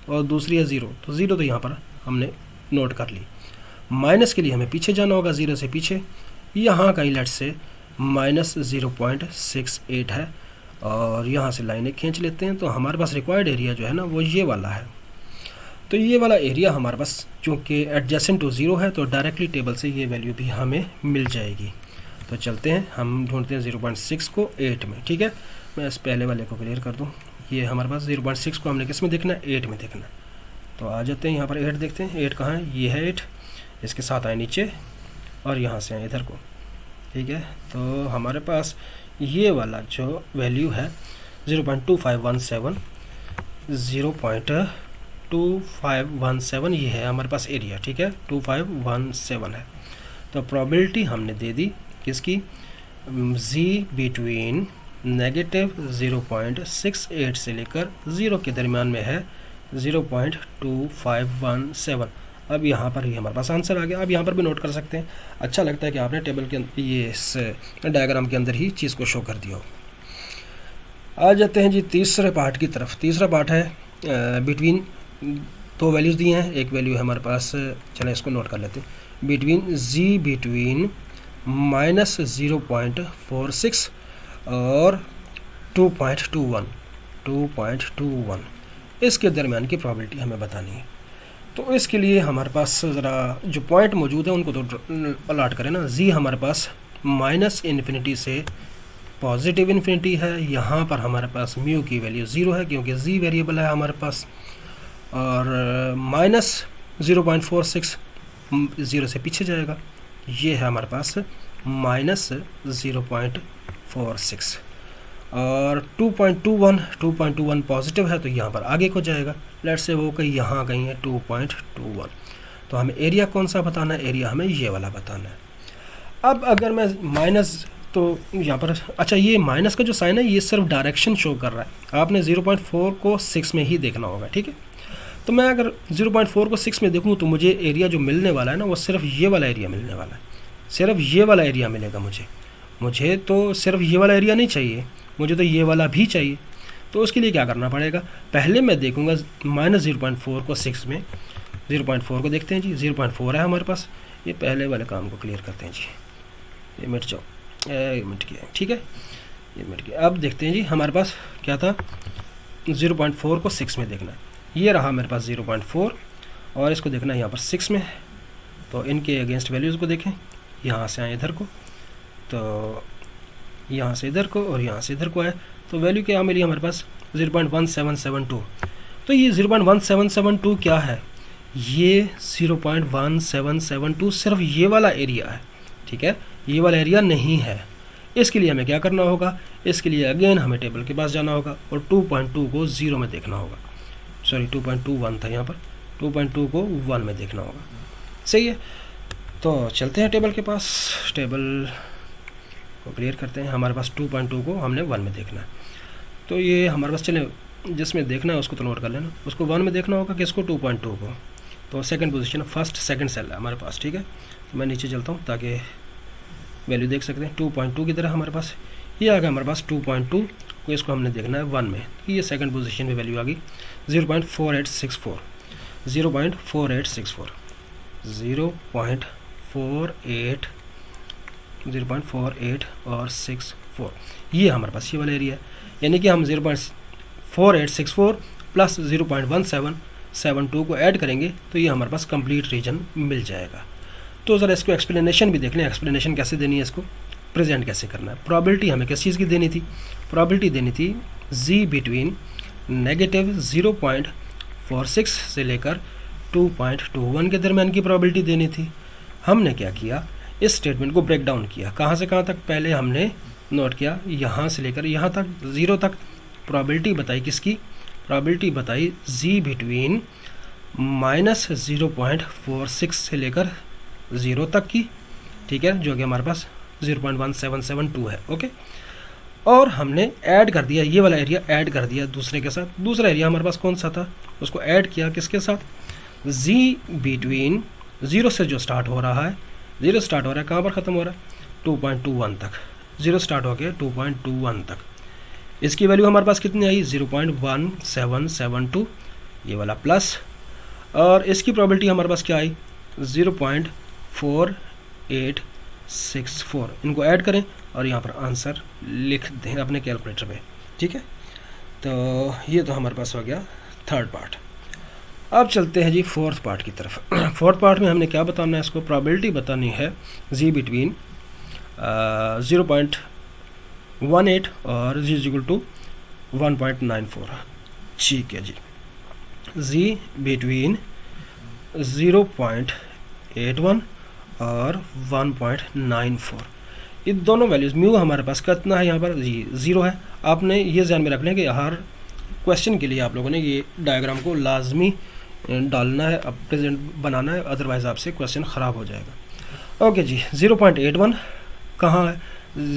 और दूसरी है 0। तो 0 तो यहाँ पर हमने नोट कर ली। माइनस के लिए हमें पीछे जाना होगा, 0 से पीछे, यहाँ कहीं लेट से -0.68 है और यहाँ से लाइनें खींच लेते हैं। तो हमारे पास रिक्वायर्ड एरिया जो है ना वो ये वाला है। तो ये वाला एरिया हमारे पास चूँकि एडजेसेंट टू 0 है, तो डायरेक्टली टेबल से ये वैल्यू भी हमें मिल जाएगी। तो चलते हैं, हम ढूंढते हैं 0.6 को 8 में, ठीक है। मैं इस पहले वाले को क्लियर कर दूँ। ये हमारे पास 0.6 को हमने किस में देखना है, 8 में देखना है। तो आ जाते हैं यहाँ पर 8 देखते हैं, 8 कहाँ है, ये है 8, इसके साथ आए नीचे और यहाँ से आए इधर को, ठीक है। तो हमारे पास ये वाला जो वैल्यू है 0.2517, 0.2517 ये है हमारे पास एरिया, ठीक है, 2517 है। तो प्रोबेबिलिटी हमने दे दी किसकी, z बिटवीन -0.68 से लेकर 0 के दरमियान में है 0.2517। अब यहाँ पर ही हमारे पास आंसर आ गया। अब यहाँ पर भी नोट कर सकते हैं। अच्छा लगता है कि आपने टेबल के ये इस डायग्राम के अंदर ही चीज़ को शो कर दिया हो। आ जाते हैं जी तीसरे पार्ट की तरफ। तीसरा पार्ट है बिटवीन, दो वैल्यूज़ दी हैं, एक वैल्यू है हमारे पास, चलें इसको नोट कर लेते हैं, बिटवीन z बिटवीन -0.46 और 2.21 इसके दरमियान की प्रोबेबिलिटी हमें बतानी है। तो इसके लिए हमारे पास ज़रा जो पॉइंट मौजूद है उनको तो अलॉट करें ना। z हमारे पास -∞ से +∞ है, यहाँ पर हमारे पास म्यू की वैल्यू 0 है क्योंकि z वेरिएबल है हमारे पास, और -0.46 0 से पीछे जाएगा, ये है हमारे पास -0.46, और 2.21 पॉजिटिव है तो यहाँ पर आगे को जाएगा, लेट से वो कहीं यहाँ कहीं है 2.21। तो हमें एरिया कौन सा बताना है, एरिया हमें ये वाला बताना है। अब अगर मैं माइनस, तो यहाँ पर अच्छा ये माइनस का जो साइन है ये सिर्फ डायरेक्शन शो कर रहा है, आपने 0.4 को 6 में ही देखना होगा, ठीक है। तो मैं अगर 0.4 को 6 में देखूँ तो मुझे एरिया जो मिलने वाला है ना वो सिर्फ ये वाला एरिया मिलने वाला है, सिर्फ ये वाला एरिया मिलेगा मुझे तो सिर्फ ये वाला एरिया नहीं चाहिए, मुझे तो ये वाला भी चाहिए। तो उसके लिए क्या करना पड़ेगा, पहले मैं देखूंगा -0.4 को 6 में, 0.4 को देखते हैं जी, 0.4 है हमारे पास, ये पहले वाले काम को क्लियर करते हैं जी, ये मिट जाओ, ये मिट गया, ठीक है, ये मिट गया। अब देखते हैं जी हमारे पास क्या था, 0.4 को 6 में देखना है, ये रहा मेरे पास 0.4 और इसको देखना है यहाँ पर 6 में। तो इनके अगेंस्ट वैल्यूज़ को देखें, यहाँ से आए इधर को, तो यहाँ से इधर को और यहाँ से इधर को आए, तो वैल्यू क्या मिली हमारे पास 0.1772। तो ये 0.1772 क्या है, ये 0.1772 सिर्फ ये वाला एरिया है, ठीक है, ये वाला एरिया नहीं है। इसके लिए हमें क्या करना होगा, इसके लिए अगेन हमें टेबल के पास जाना होगा और 2.2 को 0 में देखना होगा, सॉरी 2.21 था यहाँ पर, 2.2 को 1 में देखना होगा, सही है। तो चलते हैं टेबल के पास, टेबल को क्लियर करते हैं। हमारे पास 2.2 को हमने 1 में देखना है, तो ये हमारे पास चले जिसमें देखना है उसको तो नोट कर लेना, उसको 1 में देखना होगा, किसको 2.2 को। तो second position, first second cell है हमारे पास, ठीक है। तो मैं नीचे चलता हूँ ताकि वैल्यू देख सकते हैं। 2.2 की तरह हमारे पास ये आ गया, हमारे पास 2.2 को इसको हमने देखना है 1 में, ये सेकंड पोजीशन में वैल्यू आ गई 0.4864, 0.4864, 0.48 और 64, ये हमारे पास ये वाला एरिया है। यानी कि हम 0.4864 प्लस 0.1772 को ऐड करेंगे तो ये हमारे पास कंप्लीट रीजन मिल जाएगा। तो ज़रा इसको एक्सप्लेनेशन भी देख लें, एक्सप्लेनेशन कैसे देनी है, इसको प्रेजेंट कैसे करना है। प्रोबेबिलिटी हमें किस चीज़ की देनी थी, प्रोबेबिलिटी देनी थी z बिटवीन -0.46 से लेकर 2.21 के दरमियान की प्रोबेबिलिटी देनी थी। हमने क्या किया, इस स्टेटमेंट को ब्रेक डाउन किया। कहाँ से कहाँ तक? पहले हमने नोट किया यहाँ से लेकर यहाँ तक 0 तक प्रोबेबिलिटी बताई। किसकी प्रोबेबिलिटी बताई? z बिटवीन -0.46 से लेकर 0 तक की, ठीक है, जो कि हमारे पास 0.1772 है। ओके, और हमने ऐड कर दिया, ये वाला एरिया ऐड कर दिया दूसरे के साथ। दूसरा एरिया हमारे पास कौन सा था, उसको ऐड किया किसके साथ? z बिटवीन 0 से जो स्टार्ट हो रहा है, 0 स्टार्ट हो रहा है, कहाँ पर ख़त्म हो रहा है? 2.21 तक। 0 स्टार्ट हो गया 2.21 तक। इसकी वैल्यू हमारे पास कितनी आई? 0.1772, ये वाला प्लस, और इसकी प्रोबेबिलिटी हमारे पास क्या आई? 0.4864। इनको ऐड करें और यहाँ पर आंसर लिख दें अपने कैलकुलेटर में, ठीक है। तो ये तो हमारे पास हो गया थर्ड पार्ट। अब चलते हैं जी फोर्थ पार्ट की तरफ। फोर्थ पार्ट में हमने क्या बताना है? इसको प्रोबेबिलिटी बतानी है z बिटवीन 0.18 और z इक्वल टू 1.94। ठीक है जी, z बिटवीन 0.81 और 1.94, ये दोनों वैल्यूज़। म्यू हमारे पास कितना है यहाँ पर? जी 0 है। आपने ये ध्यान में रख लें कि हर क्वेश्चन के लिए आप लोगों ने ये डायग्राम को लाजमी डालना है, अब प्रेजेंट बनाना है, अदरवाइज़ आपसे क्वेश्चन ख़राब हो जाएगा। ओके जी, 0.81 कहाँ है?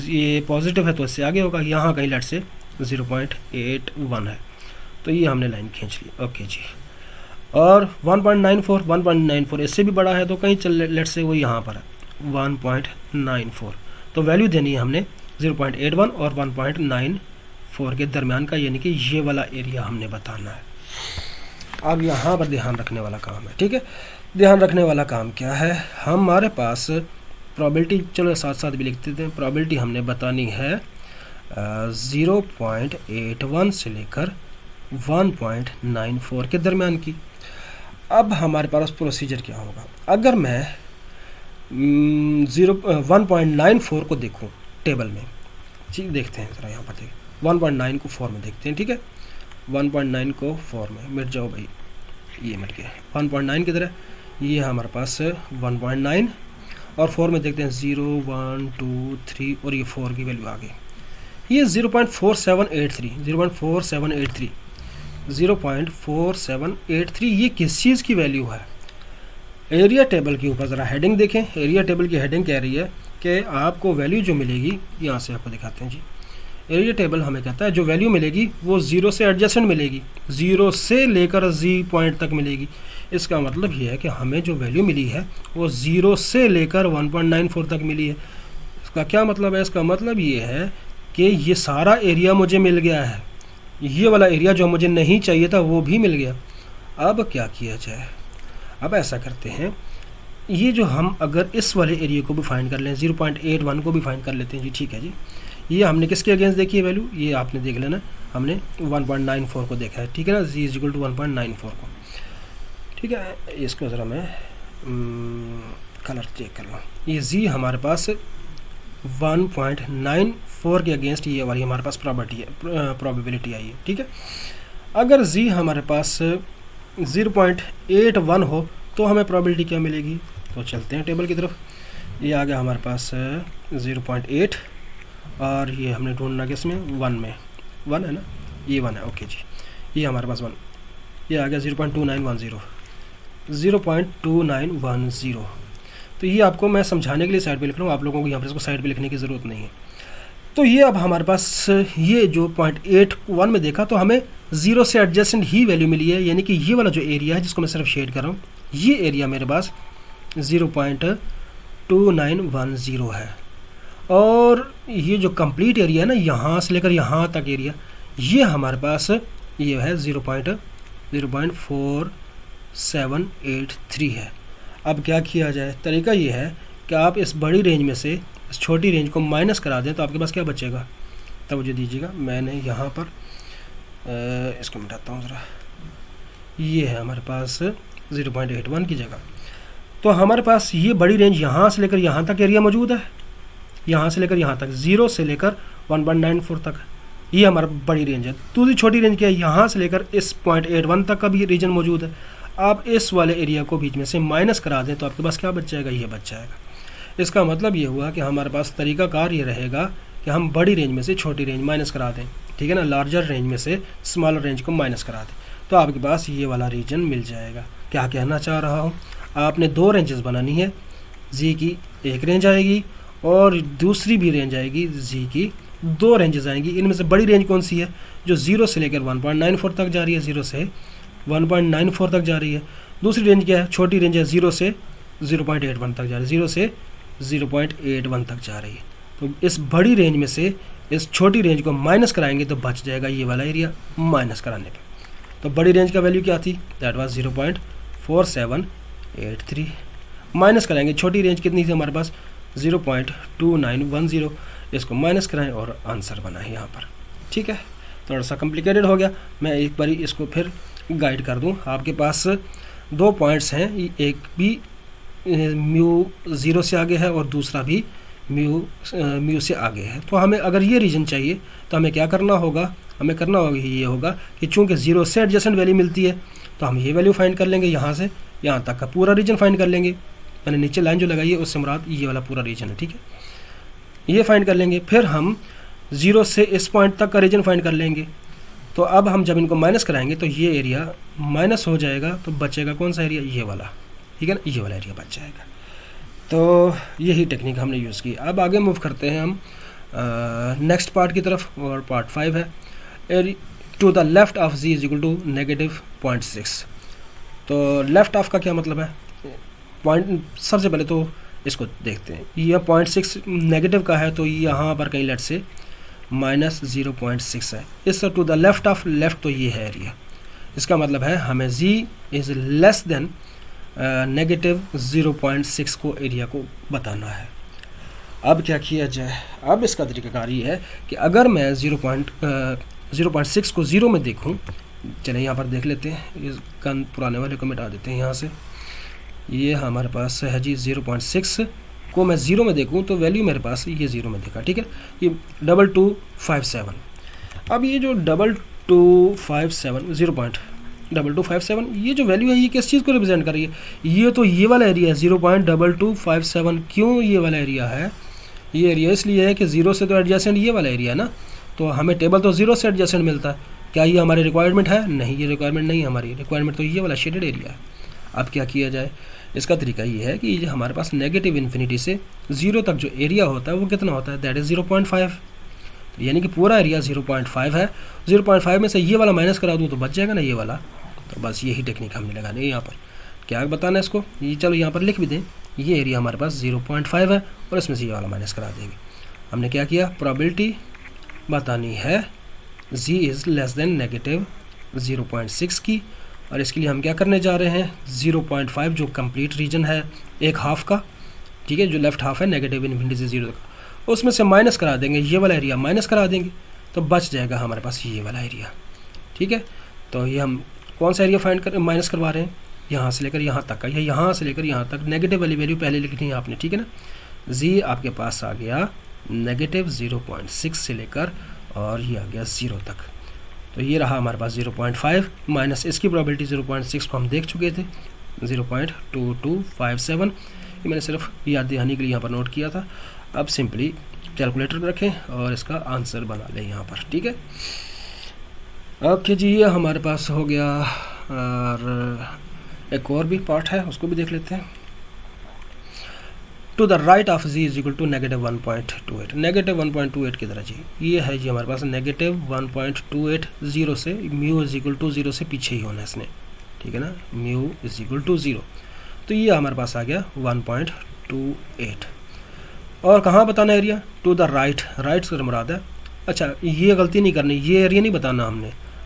ये पॉजिटिव है तो इससे आगे होगा, यहाँ कहीं लेट से 0.81 है, तो ये हमने लाइन खींच ली। ओके जी, और 1.94 इससे भी बड़ा है, तो कहीं चल लेट से वो यहाँ पर है 1.94, तो वैल्यू देनी है हमने 0.81 और 1.94 के दरमियान का, यानी कि ये वाला एरिया हमने बताना है। अब यहाँ पर ध्यान रखने वाला काम है, ठीक है। ध्यान रखने वाला काम क्या है? हमारे पास प्रोबेबिलिटी, चलो साथ साथ भी लिख देते हैं। प्रोबेबिलिटी हमने बतानी है 0.81 से लेकर 1.94 के दरमियान की। अब हमारे पास प्रोसीजर क्या होगा? अगर मैं 1.94 को देखूं टेबल में, ठीक, देखते हैं ज़रा यहाँ पर, देखिए 1.9 को 4 में देखते हैं, ठीक है। 1.9 को 4 में, मिट जाओ भाई, ये मिट गया। 1.9 की तरह ये हमारे पास 1.9 और 4 में देखते हैं 0, 1, 2, 3 और ये 4 की वैल्यू आ गई। ये 0.4783 ये किस चीज़ की वैल्यू है? एरिया टेबल के ऊपर ज़रा हेडिंग देखें। एरिया टेबल की हेडिंग कह रही है कि आपको वैल्यू जो मिलेगी, यहाँ से आपको दिखाते हैं जी। एरिया टेबल हमें कहता है जो वैल्यू मिलेगी वो 0 से एडजेसेंट मिलेगी, 0 से लेकर z पॉइंट तक मिलेगी। इसका मतलब ये है कि हमें जो वैल्यू मिली है वो 0 से लेकर 1.94 तक मिली है। इसका क्या मतलब है? इसका मतलब ये है कि ये सारा एरिया मुझे मिल गया है, ये वाला एरिया जो मुझे नहीं चाहिए था वो भी मिल गया। अब क्या किया जाए? अब ऐसा करते हैं, ये जो हम अगर इस वाले एरिया को भी फाइंड कर लें, 0.81 को भी फाइंड कर लेते हैं जी, ठीक है जी। ये हमने किसके अगेंस्ट देखी है वैल्यू? ये आपने देख लेना, हमने 1.94 को देखा है, ठीक है ना, z इक्वल टू 1.94 को, ठीक है। इसको ज़रा मैं कलर चेक कर लूँ। ये z हमारे पास 1.94 के अगेंस्ट ये वाली हमारे पास प्रोबेबिलिटी आई है, ठीक है। अगर z हमारे पास 0.81 हो तो हमें प्रोबेबिलिटी क्या मिलेगी? तो चलते हैं टेबल की तरफ। ये आ गया हमारे पास 0.8 और ये हमने ढूंढना किस में? 1 में, 1 है ना, ये 1 है, ओके जी। ये हमारे पास 1, ये आ गया 0.2910, 0.2910। तो ये आपको मैं समझाने के लिए साइड पे लिख रहा हूँ, आप लोगों को यहाँ पर इसको साइड पे लिखने की ज़रूरत नहीं है। तो ये अब हमारे पास ये जो 0.81 में देखा तो हमें 0 से एडजेसेंट ही वैल्यू मिली है, यानी कि ये वाला जो एरिया है जिसको मैं सिर्फ शेड कर रहा हूँ, ये एरिया मेरे पास 0.2910 है। और ये जो कंप्लीट एरिया है ना, यहाँ से लेकर यहाँ तक एरिया, ये हमारे पास ये है 0.4783 है। अब क्या किया जाए? तरीका ये है कि आप इस बड़ी रेंज में से इस छोटी रेंज को माइनस करा दें तो आपके पास क्या बचेगा? तवज्जो दीजिएगा, मैंने यहाँ पर इसको मिटाता हूँ ज़रा। ये है हमारे पास 0.81 की जगह, तो हमारे पास ये बड़ी रेंज यहाँ से लेकर यहाँ तक एरिया मौजूद है, यहाँ से लेकर यहाँ तक, 0 से लेकर 1.94 तक ये हमारा बड़ी रेंज है। दूसरी छोटी रेंज क्या है, यहाँ से लेकर इस .81 तक का भी रीजन मौजूद है। आप इस वाले एरिया को बीच में से माइनस करा दें तो आपके पास क्या बच जाएगा, ये बच जाएगा। इसका मतलब ये हुआ कि हमारे पास तरीकाकार ये रहेगा कि हम बड़ी रेंज में से छोटी रेंज माइनस करा दें, ठीक है ना, लार्जर रेंज में से स्मॉलर रेंज को माइनस करा दें, तो आपके पास ये वाला रीजन मिल जाएगा। क्या कहना चाह रहा हूँ, आपने दो रेंजेस बनानी है, जी की एक रेंज आएगी और दूसरी भी रेंज आएगी, जी की दो रेंजेस आएंगी। इनमें से बड़ी रेंज कौन सी है, जो 0 से लेकर 1.94 तक जा रही है, 0 से 1.94 तक जा रही है। दूसरी रेंज क्या है, छोटी रेंज है, 0 से 0.81 तक जा रही है, 0 से 0.81 तक जा रही है। तो इस बड़ी रेंज में से इस छोटी रेंज को माइनस कराएंगे तो बच जाएगा ये वाला एरिया माइनस कराने पे। तो बड़ी रेंज का वैल्यू क्या थी, दैट वाज 0.4783। माइनस कराएंगे, छोटी रेंज कितनी थी हमारे पास, 0.2910। इसको माइनस कराएं और आंसर बनाएं यहाँ पर, ठीक है। थोड़ा सा कॉम्प्लिकेटेड हो गया, मैं एक बार इसको फिर गाइड कर दूँ। आपके पास दो पॉइंट्स हैं, एक भी म्यू 0 से आगे है और दूसरा भी म्यू से आगे है। तो हमें अगर ये रीजन चाहिए तो हमें क्या करना होगा, हमें करना होगा ये होगा कि चूंकि 0 से एडजेसेंट वैल्यू मिलती है तो हम ये वैल्यू फाइंड कर लेंगे, यहाँ से यहाँ तक का पूरा रीजन फाइंड कर लेंगे। मैंने नीचे लाइन जो लगाई है उससे मुराद ये वाला पूरा रीजन है, ठीक है, ये फाइंड कर लेंगे। फिर हम 0 से इस पॉइंट तक का रीजन फाइंड कर लेंगे। तो अब हम जब इनको माइनस कराएंगे तो ये एरिया माइनस हो जाएगा, तो बचेगा कौन सा एरिया, ये वाला, ठीक है ना, ये वाला एरिया बच जाएगा। तो यही टेक्निक हमने यूज़ की। अब आगे मूव करते हैं हम नेक्स्ट पार्ट की तरफ, और पार्ट 5 है to the left of z is equal to -0.6। तो लेफ्ट ऑफ का क्या मतलब है, पॉइंट, सबसे पहले तो इसको देखते हैं। यह 0.6 नेगेटिव का है, तो यहाँ पर कहीं लेट से -0.6 है। इस to the left of, left तो ये है एरिया, इसका मतलब है हमें z इज़ लेस देन -0.6 को एरिया को बताना है। अब क्या किया जाए, अब इसका तरीकाकार ये है कि अगर मैं 0.6 को 0 में देखूं, चले यहाँ पर देख लेते हैं, इस पुराने वाले को मिटा देते हैं यहाँ से। ये हमारे पास है जी 0.6 को मैं 0 में देखूं तो वैल्यू मेरे पास ये 0 में देखा, ठीक है, ये 2257। अब ये जो 2257 0.2257 ये जो वैल्यू है ये किस चीज़ को रिप्रेजेंट कर रही है, ये तो ये वाला एरिया है 0.2257। क्यों ये वाला एरिया है, ये एरिया इसलिए है कि 0 से तो एडजेसेंट ये वाला एरिया है ना, तो हमें टेबल तो 0 से एडजेसेंट मिलता है। क्या ये हमारी रिक्वायरमेंट है, नहीं, ये रिक्वायरमेंट नहीं है हमारी, रिक्वायरमेंट तो ये वाला शेडेड एरिया है। अब क्या किया जाए, इसका तरीका ये है कि ये हमारे पास नेगेटिव इन्फिनिटी से 0 तक जो एरिया होता है वो कितना होता है, दैट इज़ 0.5, यानी कि पूरा एरिया 0.5 है। 0.5 में से ये वाला माइनस करा दूँ तो बच जाएगा ना ये वाला। तो बस यही टेक्निक हमने लगानी है यहाँ पर। क्या बताना है इसको, ये चलो यहाँ पर लिख भी दें, ये एरिया हमारे पास 0.5 है और इसमें से ये वाला माइनस करा देंगे। हमने क्या किया, प्रोबेबिलिटी बतानी है z इज़ लेस देन -0.6 की, और इसके लिए हम क्या करने जा रहे हैं, 0.5 जो कंप्लीट रीजन है एक हाफ का, ठीक है, जो लेफ्ट हाफ है नेगेटिव इन्फिनिटी से 0 तक, उसमें से माइनस करा देंगे, ये वाला एरिया माइनस करा देंगे तो बच जाएगा हमारे पास ये वाला एरिया, ठीक है। तो ये हम कौन सा एरिया फाइंड कर माइनस करवा रहे हैं, यहाँ से लेकर यहाँ तक का, या यहाँ से लेकर यहाँ तक। नेगेटिव वाली वैल्यू पहले लिखनी है आपने, ठीक है ना। z आपके पास आ गया -0.6 से लेकर और ये आ गया 0 तक। तो ये रहा हमारे पास 0.5 माइनस इसकी प्रोबेबिलिटी 0.6 को हम देख चुके थे 0.2257। ये मैंने सिर्फ याद दहानी के लिए यहाँ पर नोट किया था। अब सिंपली कैलकुलेटर पर रखें और इसका आंसर बना लें यहाँ पर, ठीक है। ओके जी, ये हमारे पास हो गया, और एक और भी पार्ट है उसको भी देख लेते हैं। To the right of z is equal to -1.28। -1.28 की तरह जी, ये है जी हमारे पास -1.28, 0 से म्यू इज इक्वल टू 0 से पीछे ही होना है इसने, ठीक है ना, म्यू इज इक्वल टू 0। तो ये हमारे पास आ गया 1.28। और कहाँ बताना area, to the right, right से मुराद है, अच्छा ये गलती नहीं करनी, ये एरिया नहीं बताना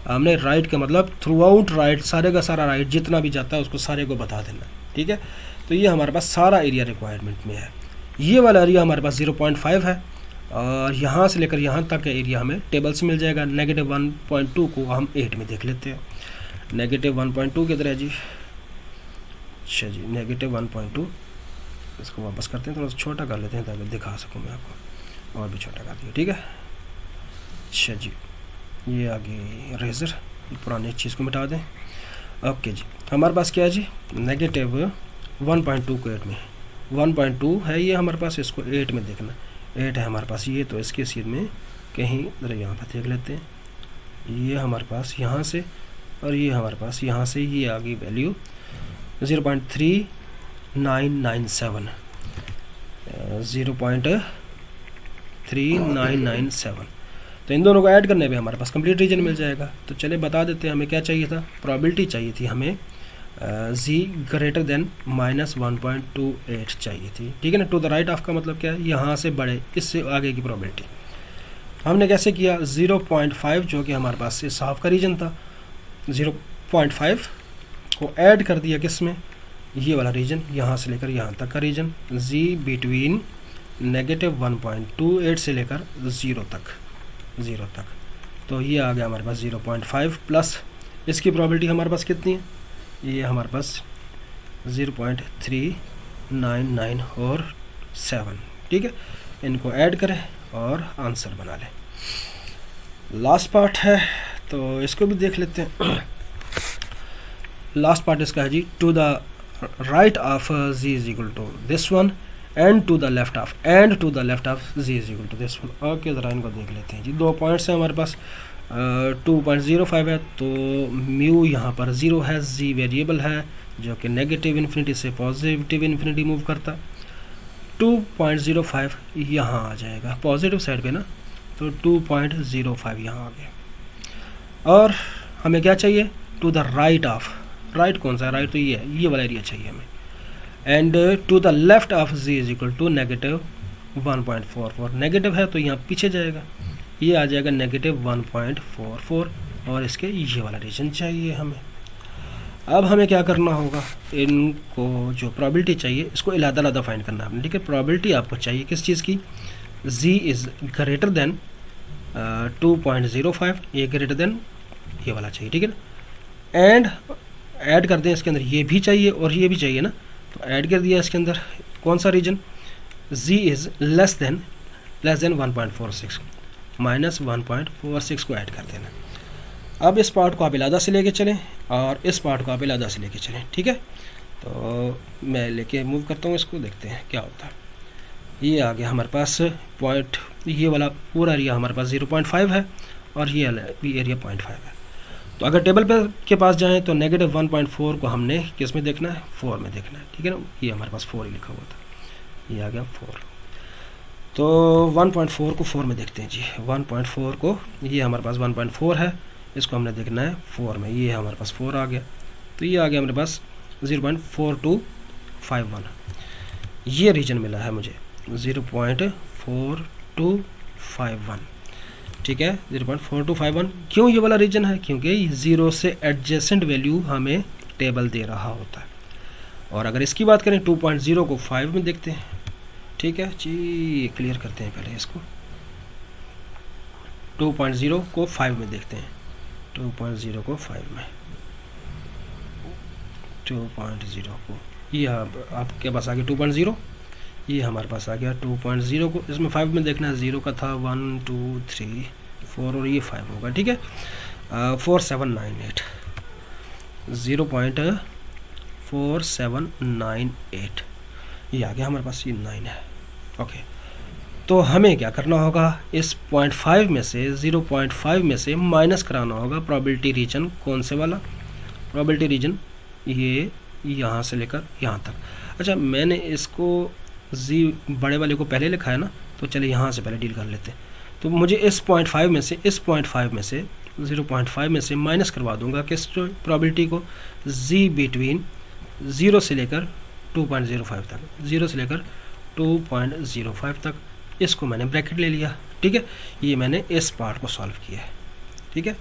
हमने राइट का मतलब थ्रू आउट राइट, सारे का सारा राइट जितना भी जाता है उसको सारे को बता देना, ठीक है। तो ये हमारे पास सारा एरिया रिक्वायरमेंट में है। ये वाला एरिया हमारे पास 0.5 है और यहाँ से लेकर यहाँ तक का एरिया हमें टेबल से मिल जाएगा। -1.2 को हम 8 में देख लेते हैं। -1.2 की तरह जी, अच्छा जी -1.2, इसको वापस करते हैं, थोड़ा सा छोटा कर लेते हैं ताकि दिखा सकूँ मैं आपको, और भी छोटा कर दिया, ठीक है। अच्छा जी, ये आ गई रेजर, पुरानी चीज़ को मिटा दें। ओके जी, हमारे पास क्या है जी, नेगेटिव 1.2 को 8 में 1.2 है ये हमारे पास, इसको 8 में देखना, 8 है हमारे पास ये, तो इसके सीध में कहीं ज़रा यहाँ पर देख लेते हैं, ये हमारे पास यहाँ से और ये हमारे पास यहाँ से, ये आ गई वैल्यू 0.3997 0.3997। तो इन दोनों को ऐड करने पे हमारे पास कंप्लीट रीजन मिल जाएगा। तो चले बता देते हैं हमें क्या चाहिए था, प्रोबेबिलिटी चाहिए थी हमें z ग्रेटर देन -1.28 चाहिए थी, ठीक है ना। टू द राइट ऑफ का मतलब क्या है, यहाँ से बड़े, इससे आगे की प्रोबेबिलिटी। हमने कैसे किया, 0.5 जो कि हमारे पास इस हाफ का रीजन था, 0.5 को ऐड कर दिया किस में, ये वाला रीजन, यहाँ से लेकर यहाँ तक का रीजन, z बिटवीन -1.28 से लेकर 0 तक। तो ये आ गया हमारे पास 0.5 प्लस इसकी प्रोबेबिलिटी हमारे पास कितनी है, ये हमारे पास 0.399 और 7, ठीक है। इनको ऐड करें और आंसर बना लें। लास्ट पार्ट है तो इसको भी देख लेते हैं। लास्ट पार्ट इसका है जी, to the right of z is equal to this one and to the left of z is equal to this one. Okay, ज़रा इनको देख लेते हैं जी। 2 पॉइंट्स हैं हमारे पास, 2.05 है, तो म्यू यहाँ पर 0 है, z वेरिएबल है जो कि नेगेटिव इन्फिनिटी से पॉजिटिव इन्फिनिटी मूव करता। 2.05 यहाँ आ जाएगा पॉजिटिव साइड पे ना, तो 2.05 यहाँ आ गया। और हमें क्या चाहिए, to the right of, right कौन सा है, राइट तो ये है, ये वाला एरिया चाहिए हमें। And to the left of z is equal to -1.44, negative है तो यहाँ पीछे जाएगा, ये आ जाएगा -1.44, और इसके ये वाला रीजन चाहिए हमें। अब हमें क्या करना होगा, इनको जो प्रोबेबिलिटी चाहिए इसको अलग-अलग फाइंड करना है आपने, ठीक है। प्रोबेबिलिटी आपको चाहिए किस चीज़ की, z इज़ ग्रेटर देन 2.05, ये ग्रेटर देन ये वाला चाहिए, ठीक है ना। एंड ऐड कर दें इसके अंदर, ये भी चाहिए और ये भी चाहिए ना, तो ऐड कर दिया इसके अंदर कौन सा region, z is less than 1.46, -1.46 को ऐड कर देना। अब इस पार्ट को आप इलादा से लेके चलें और इस पार्ट को आप इलादा से लेके चलें, ठीक है। तो मैं लेके मूव करता हूँ इसको, देखते हैं क्या होता है। ये आ गया हमारे पास पॉइंट, ये वाला पूरा एरिया हमारे पास 0.5 है और ये एरिया 0.5 है। तो अगर टेबल पे के पास जाएं तो -1.4 को हमने किस में देखना है, 4 में देखना है, ठीक है ना। ये हमारे पास 4 ही लिखा हुआ था, ये आ गया 4। तो 1.4 को 4 में देखते हैं जी। 1.4 को, ये हमारे पास 1.4 है, इसको हमने देखना है 4 में, ये हमारे पास 4 आ गया। तो ये आ गया हमारे पास 0.4251, ये रीजन मिला है मुझे 0.4251, ठीक है। 0.4251 क्यों ये वाला रीजन है, क्योंकि 0 से एडजेसेंट वैल्यू हमें टेबल दे रहा होता है। और अगर इसकी बात करें 2.0 को 5 में देखते हैं, ठीक है जी। क्लियर करते हैं पहले इसको, 2.0 को 5 में देखते हैं, 2.0 को 5 में, 2.0 को, ये आपके पास आ गया 2.0, ये हमारे पास आ गया 2.0 को, इसमें 5 में देखना है, 0 का था 1 2 3 4 और ये 5 होगा, ठीक है। 4798, 0.4798 ये आ गया हमारे पास, ये 9 है। ओके, तो हमें क्या करना होगा, इस 0.5 में से 0.5 में से माइनस कराना होगा प्रोबेबिलिटी रीजन, कौन से वाला, प्रोबेबिलिटी रीजन ये यहाँ से लेकर यहाँ तक। अच्छा, मैंने इसको z बड़े वाले को पहले लिखा है ना, तो चलिए यहाँ से पहले डील कर लेते हैं। तो मुझे इस 0.5 में से, इस 0.5 में से 0.5 में से माइनस करवा दूंगा किस प्रोबेबिलिटी को, z बिटवीन 0 से लेकर 2.05 तक, 0 से लेकर 2.05 तक, इसको मैंने ब्रैकेट ले लिया, ठीक है। ये मैंने इस पार्ट को सॉल्व किया है, ठीक है।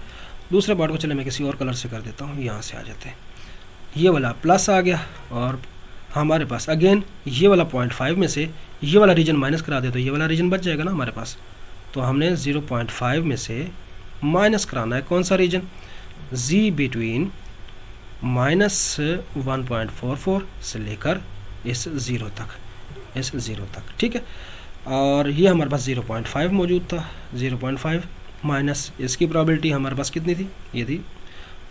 दूसरे पार्ट को चले मैं किसी और कलर से कर देता हूँ, यहाँ से आ जाते हैं। ये वाला प्लस आ गया और हमारे पास अगेन ये वाला 0.5 में से ये वाला रीजन माइनस करा दे तो ये वाला रीजन बच जाएगा ना हमारे पास। तो हमने 0.5 में से माइनस कराना है कौन सा रीजन, z बिटवीन -1.44 से लेकर इस 0 तक, ठीक है। और ये हमारे पास 0.5 मौजूद था, 0.5 माइनस इसकी प्रोबेबिलिटी हमारे पास कितनी थी, ये थी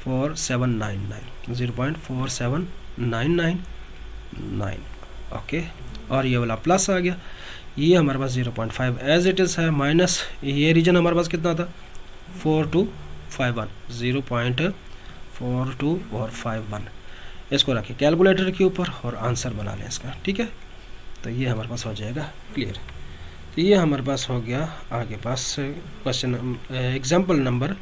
4799, 0.4799, ओके। और ये वाला प्लस आ गया, ये हमारे पास 0.5 एज इट इज़ है, माइनस ये रीजन हमारे पास कितना था 4251, 0.42 और 51, इसको रखिए कैलकुलेटर के ऊपर और आंसर बना लें इसका, ठीक है। तो ये हमारे पास हो जाएगा क्लियर। तो ये हमारे पास हो गया आगे पास क्वेश्चन एग्जाम्पल नंबर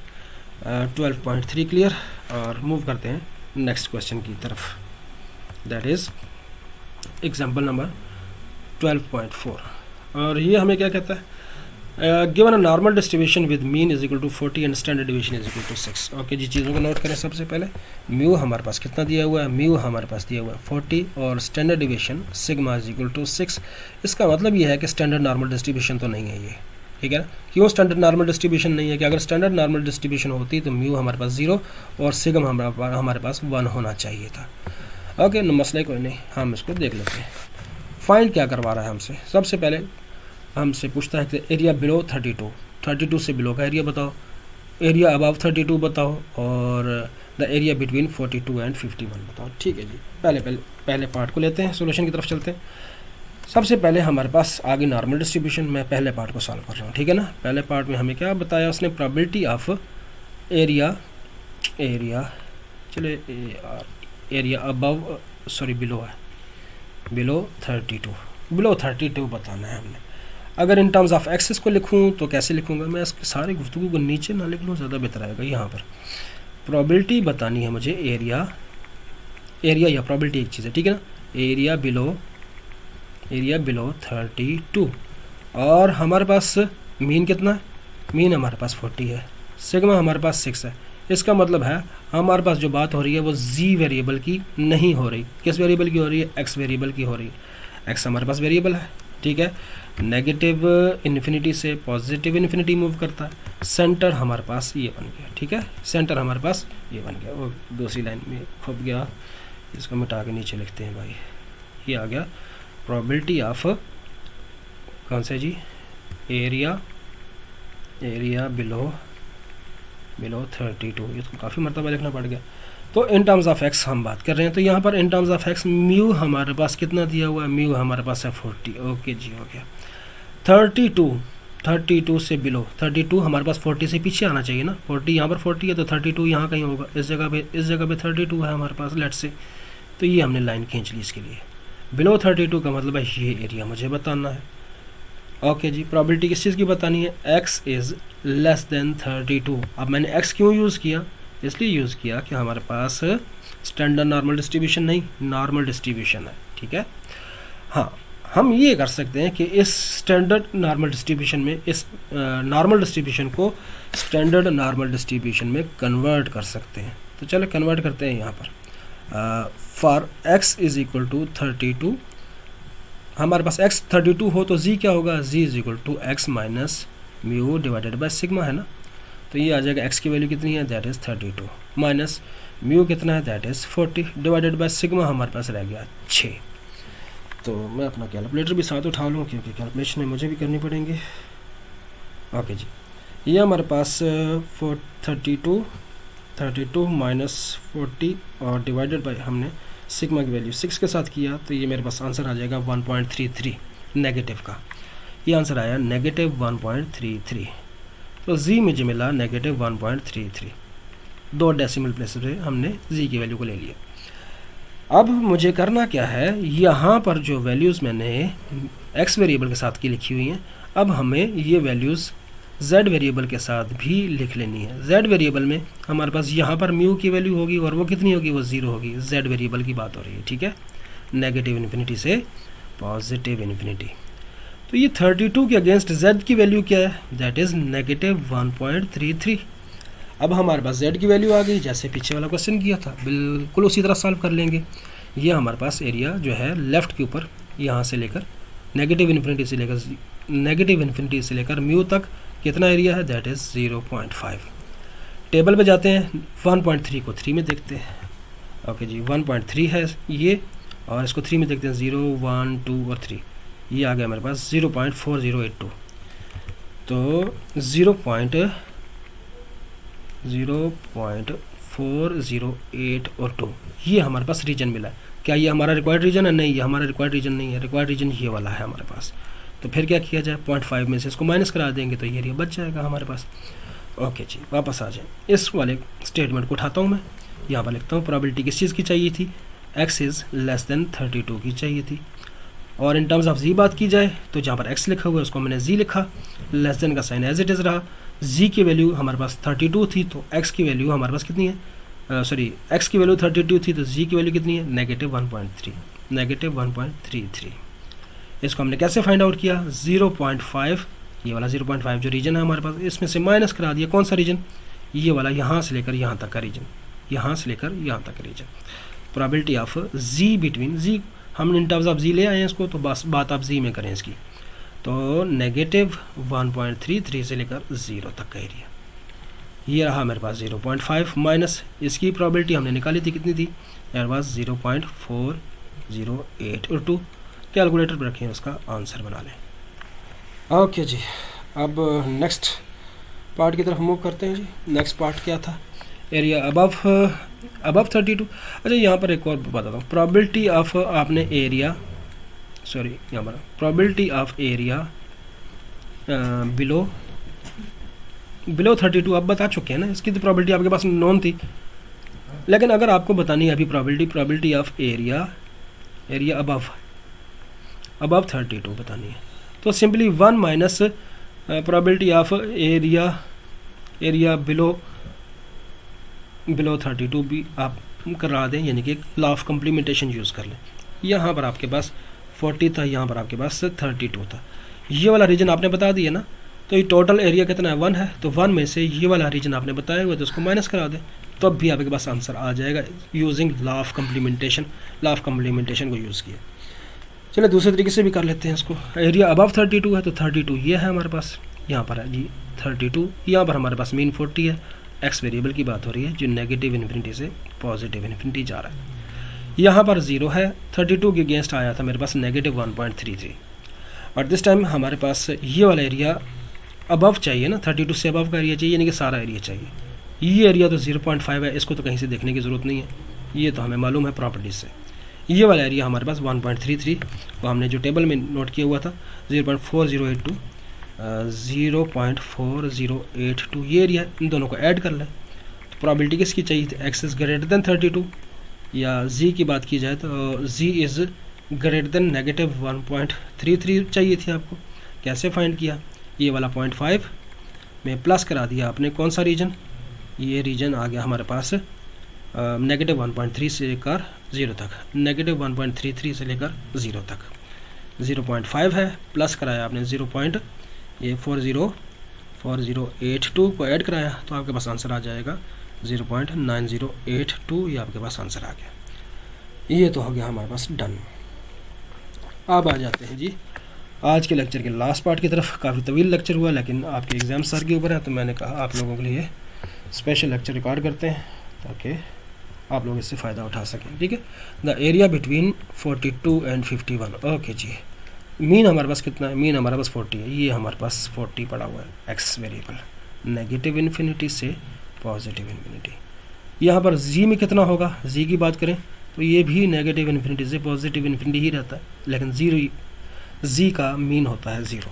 12.3 क्लियर। और मूव करते हैं नेक्स्ट क्वेश्चन की तरफ, दैट इज़ एग्जाम्पल नंबर 12.4। और ये हमें क्या कहता है, given a normal distribution with mean is equal to 40 and standard division is equal to 6। Okay जी, चीज़ों को नोट करें। सबसे पहले म्यू हमारे पास कितना दिया हुआ है, म्यू हमारे पास दिया हुआ है 40 और standard division sigma is equal to 6। इसका मतलब ये है कि स्टैंडर्ड नॉर्मल डिस्ट्रीब्यूशन तो नहीं है ये, ठीक है ना। क्यों स्टैंडर्ड नॉर्मल डिस्ट्रीब्यूशन नहीं है कि अगर स्टैंडर्ड नॉर्मल डिस्ट्रीब्यूशन होती तो म्यू हमारे पास 0 और सिग्मा हमारे पास 1 होना चाहिए था। ओके, मसला कोई नहीं, हम इसको देख लेते हैं। फाइंड क्या करवा रहा है हमसे, सबसे पहले हमसे पूछता है कि एरिया बिलो 32 से बिलो का एरिया बताओ, एरिया अबव 32 बताओ, और द एरिया बिटवीन 42 एंड 51 बताओ। ठीक है जी, पहले पार्ट को लेते हैं, सोल्यूशन की तरफ चलते हैं। सबसे पहले हमारे पास आगे नॉर्मल डिस्ट्रीब्यूशन, मैं पहले पार्ट को सॉल्व कर रहा हूँ, ठीक है ना। पहले पार्ट में हमें क्या बताया उसने, probability of area above below है, बिलो 32 बताना है हमने। अगर इन टर्म्स ऑफ एक्सेस को लिखूं तो कैसे लिखूंगा, मैं इसके सारे गुफ्तगू को नीचे ना लिख लूँ, ज़्यादा बेहतर आएगा। यहाँ पर प्रोबेबिलिटी बतानी है मुझे, एरिया या प्रोबेबिलिटी एक चीज़ है, ठीक है ना। एरिया बिलो 32 और हमारे पास मीन कितना है, मीन हमारे पास 40 है, सिग्मा हमारे पास 6 है। इसका मतलब है हमारे पास जो बात हो रही है वो जी वेरिएबल की नहीं हो रही, किस वेरिएबल की हो रही है, एक्स वेरिएबल की हो रही है। एक्स हमारे पास वेरिएबल है, ठीक है। नेगेटिव इन्फिनिटी से पॉजिटिव इन्फिनिटी मूव करता है। सेंटर हमारे पास ये बन गया, ठीक है, सेंटर हमारे पास ये बन गया। वो दूसरी लाइन में खुप गया, इसको मिटा के नीचे लिखते हैं भाई। ये आ गया प्रोबेबिलिटी ऑफ कौन सा जी, एरिया बिलो 32। ये तो काफ़ी मरतबा लिखना पड़ गया। तो इन टर्म्स ऑफ एक्स हम बात कर रहे हैं, तो यहाँ पर in terms of x mu हमारे पास कितना दिया हुआ है, म्यू हमारे पास है 40। ओके जी, हो गया। 32 से बिलो 32 हमारे पास 40 से पीछे आना चाहिए ना, 40 यहाँ पर 40 है तो 32 यहाँ कहीं होगा, इस जगह पे 32 है हमारे पास, लेट से। तो ये हमने लाइन खींच ली इसके लिए। बिलो 32 का मतलब है ये एरिया मुझे बताना है। ओके जी, प्रोबेबिलिटी किस चीज़ की बतानी है, x इज़ लेस देन 32। अब मैंने x क्यों यूज़ किया, इसलिए यूज़ किया कि हमारे पास स्टैंडर्ड नॉर्मल डिस्ट्रीब्यूशन नहीं, नॉर्मल डिस्ट्रीब्यूशन है, ठीक है। हाँ, हम ये कर सकते हैं कि इस स्टैंडर्ड नॉर्मल डिस्ट्रीब्यूशन में, इस नॉर्मल डिस्ट्रीब्यूशन को स्टैंडर्ड नॉर्मल डिस्ट्रीब्यूशन में कन्वर्ट कर सकते हैं। तो चलो कन्वर्ट करते हैं। यहाँ पर for x is equal to 32, हमारे पास x 32 हो तो z क्या होगा, z is equal to x minus mu divided by sigma है ना। तो ये आ जाएगा x की वैल्यू कितनी है, दैट इज़ 32, माइनस म्यू कितना है, that is 40, divided by sigma हमारे पास रह गया 6। तो मैं अपना कैलकुलेटर भी साथ उठा लूँ क्योंकि कैलकुलेशन मुझे भी करनी पड़ेंगी। ओके जी, ये हमारे पास 32 माइनस 40 और डिवाइडेड बाय हमने सिग्मा की वैल्यू 6 के साथ किया, तो ये मेरे पास आंसर आ जाएगा 1.33 नेगेटिव का। ये आंसर आया नेगेटिव 1.33। तो z मुझे मिला नेगेटिव 1.33, 2 डेसिमल प्लेस पे हमने z की वैल्यू को ले लिया। अब मुझे करना क्या है, यहाँ पर जो वैल्यूज़ मैंने x वेरिएबल के साथ की लिखी हुई हैं, अब हमें ये वैल्यूज़ z वेरिएबल के साथ भी लिख लेनी है। z वेरिएबल में हमारे पास यहाँ पर म्यू की वैल्यू होगी और वो कितनी होगी, वो 0 होगी। z वेरिएबल की बात हो रही है, ठीक है, नेगेटिव इन्फिनिटी से पॉजिटिव इन्फिनिटी। तो ये 32 के अगेंस्ट z की वैल्यू क्या है, दैट इज़ नेगेटिव 1.33। अब हमारे पास z की वैल्यू आ गई, जैसे पीछे वाला क्वेश्चन किया था बिल्कुल उसी तरह सॉल्व कर लेंगे। ये हमारे पास एरिया जो है लेफ़्ट के ऊपर यहाँ से लेकर नेगेटिव इन्फिनिटी से लेकर म्यू तक कितना एरिया है, दैट इज़ 0.5। टेबल पे जाते हैं, 1.3 को 3 में देखते हैं। ओके जी, 1.3 है ये, और इसको 3 में देखते हैं, 0, 1, 2 और 3। ये आ गया हमारे पास 0.4082। तो 0.408 और 2, ये हमारे पास रीजन मिला है। क्या ये हमारा रिक्वायर्ड रीजन है? नहीं, ये हमारा रिक्वायर्ड रीजन नहीं है। रिक्वायर्ड रीजन ये वाला है हमारे पास। तो फिर क्या किया जाए, 0.5 में से इसको माइनस करा देंगे तो ये एरिया बच जाएगा हमारे पास। ओके जी, वापस आ जाए। इस वाले स्टेटमेंट को उठाता हूँ मैं, यहाँ पर लिखता हूँ प्रोबेबिलिटी किस चीज़ की चाहिए थी, x इज़ लेस देन 32 की चाहिए थी। और इन टर्म्स ऑफ z बात की जाए तो जहाँ पर x लिखा हुआ है उसको मैंने z लिखा, लेस देन का साइन एज इट इज़ रहा। z की वैल्यू हमारे पास 32 थी तो x की वैल्यू हमारे पास कितनी है, सॉरी x की वैल्यू 32 थी तो z की वैल्यू कितनी है, -1.33। इसको हमने कैसे फाइंड आउट किया, 0.5, ये वाला 0.5 जो रीजन है हमारे पास इसमें से माइनस करा दिया। कौन सा रीजन, ये वाला, यहाँ से लेकर यहाँ तक का रीजन, यहाँ से लेकर यहाँ तक का region. Probability of z between z, हम इन टर्म्स ऑफ z ले आए हैं इसको, तो बस बात आप z में करें इसकी, तो -1.33 से लेकर 0 तक का एरिया, ये रहा मेरे पास 0.5 माइनस इसकी प्रोबेबिलिटी हमने निकाली थी, कितनी थी, यार पास 0.408 और 2। कैलकुलेटर पर रखें, उसका आंसर बना लें। ओके जी, अब नेक्स्ट पार्ट की तरफ मूव करते हैं जी। नेक्स्ट पार्ट क्या था, एरिया अबव 32। अच्छा, यहाँ पर एक और बताता हूँ, प्रोबेबिलिटी ऑफ आपने एरिया, सॉरी यहाँ पर प्रोबेबिलिटी ऑफ एरिया बिलो 32 आप बता चुके हैं ना, इसकी तो प्रोबेबिलिटी आपके पास नॉन थी। लेकिन अगर आपको बतानी है अभी प्रोबेबिलिटी ऑफ एरिया अबव 32 बतानी है, तो simply 1 minus probability of area below 32 भी आप करा दें, यानी कि लॉ ऑफ कम्प्लीमेंटेशन यूज़ कर लें। यहाँ पर आपके पास 40 था, यहाँ पर आपके पास 32 था, ये वाला रीजन आपने बता दिया ना, तो ये टोटल एरिया कितना है, 1 है, तो 1 में से ये वाला रीजन आपने बताया हुआ तो उसको माइनस करा दें, तो अब भी आपके पास आंसर आ जाएगा यूजिंग लॉ ऑफ कम्प्लीमेंटेशन को यूज़ किया। चलिए दूसरे तरीके से भी कर लेते हैं इसको। एरिया अबव 32 है तो 32 ये है हमारे पास, यहाँ पर है जी 32, यहाँ पर हमारे पास मीन 40 है, एक्स वेरिएबल की बात हो रही है जो नेगेटिव इन्फिनिटी से पॉजिटिव इन्फिनिटी जा रहा है। यहाँ पर 0 है, 32 के अगेंस्ट आया था मेरे पास -1.33, और दिस टाइम हमारे पास ये वाला एरिया अबव चाहिए ना, 32 से अबव का एरिया चाहिए, यानी कि सारा एरिया चाहिए। ये एरिया तो 0.5 है, इसको तो कहीं से देखने की ज़रूरत नहीं है, ये तो हमें मालूम है प्रॉपर्टीज से। ये वाला एरिया हमारे पास 1.33, वो हमने जो टेबल में नोट किया हुआ था 0.4082, 0.4082 ये एरिया, इन दोनों को ऐड कर लें तो प्रोबेबिलिटी किसकी चाहिए थी, x इज़ ग्रेटर देन 32, या z की बात की जाए तो z इज़ ग्रेटर देन -1.33 चाहिए थी आपको। कैसे फाइंड किया, ये वाला 0.5 में प्लस करा दिया आपने, कौन सा रीजन, ये रीजन आ गया हमारे पास -1.3 से लेकर 0 तक, -1.33 से लेकर 0 तक, 0.5 है, प्लस कराया आपने 0.4082 को ऐड कराया तो आपके पास आंसर आ जाएगा 0.9082, ये आपके पास आंसर आ गया। ये तो हो गया हमारे पास डन। अब आ जाते हैं जी आज के लेक्चर के लास्ट पार्ट की तरफ। काफ़ी तवील लेक्चर हुआ, लेकिन आपके एग्ज़ाम सर के ऊपर है तो मैंने कहा आप लोगों के लिए स्पेशल लेक्चर रिकॉर्ड करते हैं ताकि आप लोग इससे फ़ायदा उठा सकें। ठीक है, the area between 42 and 51। Okay जी, मीन हमारे पास कितना है, मीन हमारे पास 40 है, ये हमारे पास 40 पड़ा हुआ है, एक्स वेरिएबल, नेगेटिव इन्फिनिटी से पॉजिटिव इन्फिनिटी। यहाँ पर जी में कितना होगा, जी की बात करें तो ये भी नेगेटिव इन्फिनिटी से पॉजिटिव इन्फिनिटी ही रहता है, लेकिन जी का मीन होता है 0।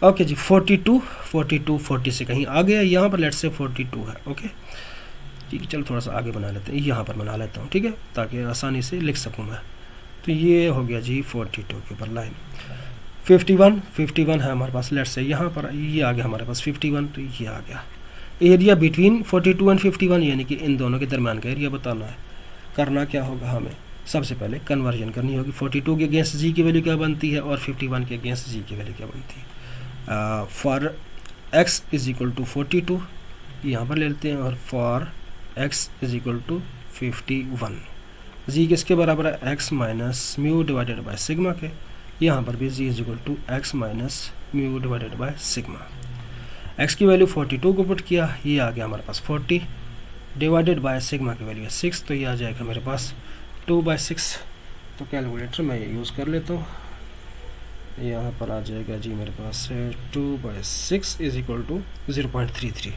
ओके जी, 40 से कहीं आ गया, यहाँ पर लेट्स से 42 है। ओके ठीक है, चलो थोड़ा सा आगे बना लेते हैं, यहाँ पर बना लेता हूँ, ठीक है, ताकि आसानी से लिख सकूँ मैं। तो ये हो गया जी 42 के ऊपर लाइन। 51 है हमारे पास, लेट्स से यहाँ पर ये आ गया हमारे पास 51, तो ये आ गया एरिया बिटवीन 42 एंड 51, यानी कि इन दोनों के दरमियान का एरिया बताना है। करना क्या होगा, हमें सबसे पहले कन्वर्जन करनी होगी। 42 के अगेंस्ट जी की वैल्यू क्या बनती है और 51 के अगेंस्ट जी की वैल्यू क्या बनती है। For x is equal to 42 यहाँ पर ले लेते हैं, और for x is equal to 51, z किसके बराबर है, x minus mu divided by sigma के। यहाँ पर भी z is equal to x minus mu divided by sigma. x की वैल्यू 42 को पुट किया, ये आ गया हमारे पास 40 डिवाइडेड बाय सिग्मा की वैल्यू है 6, तो ये आ जाएगा मेरे पास 2/6। तो कैलकुलेटर मैं ये यूज़ कर लेता हूँ, यहाँ पर आ जाएगा जी मेरे पास 2/6 इज इक्वल टू 0.33।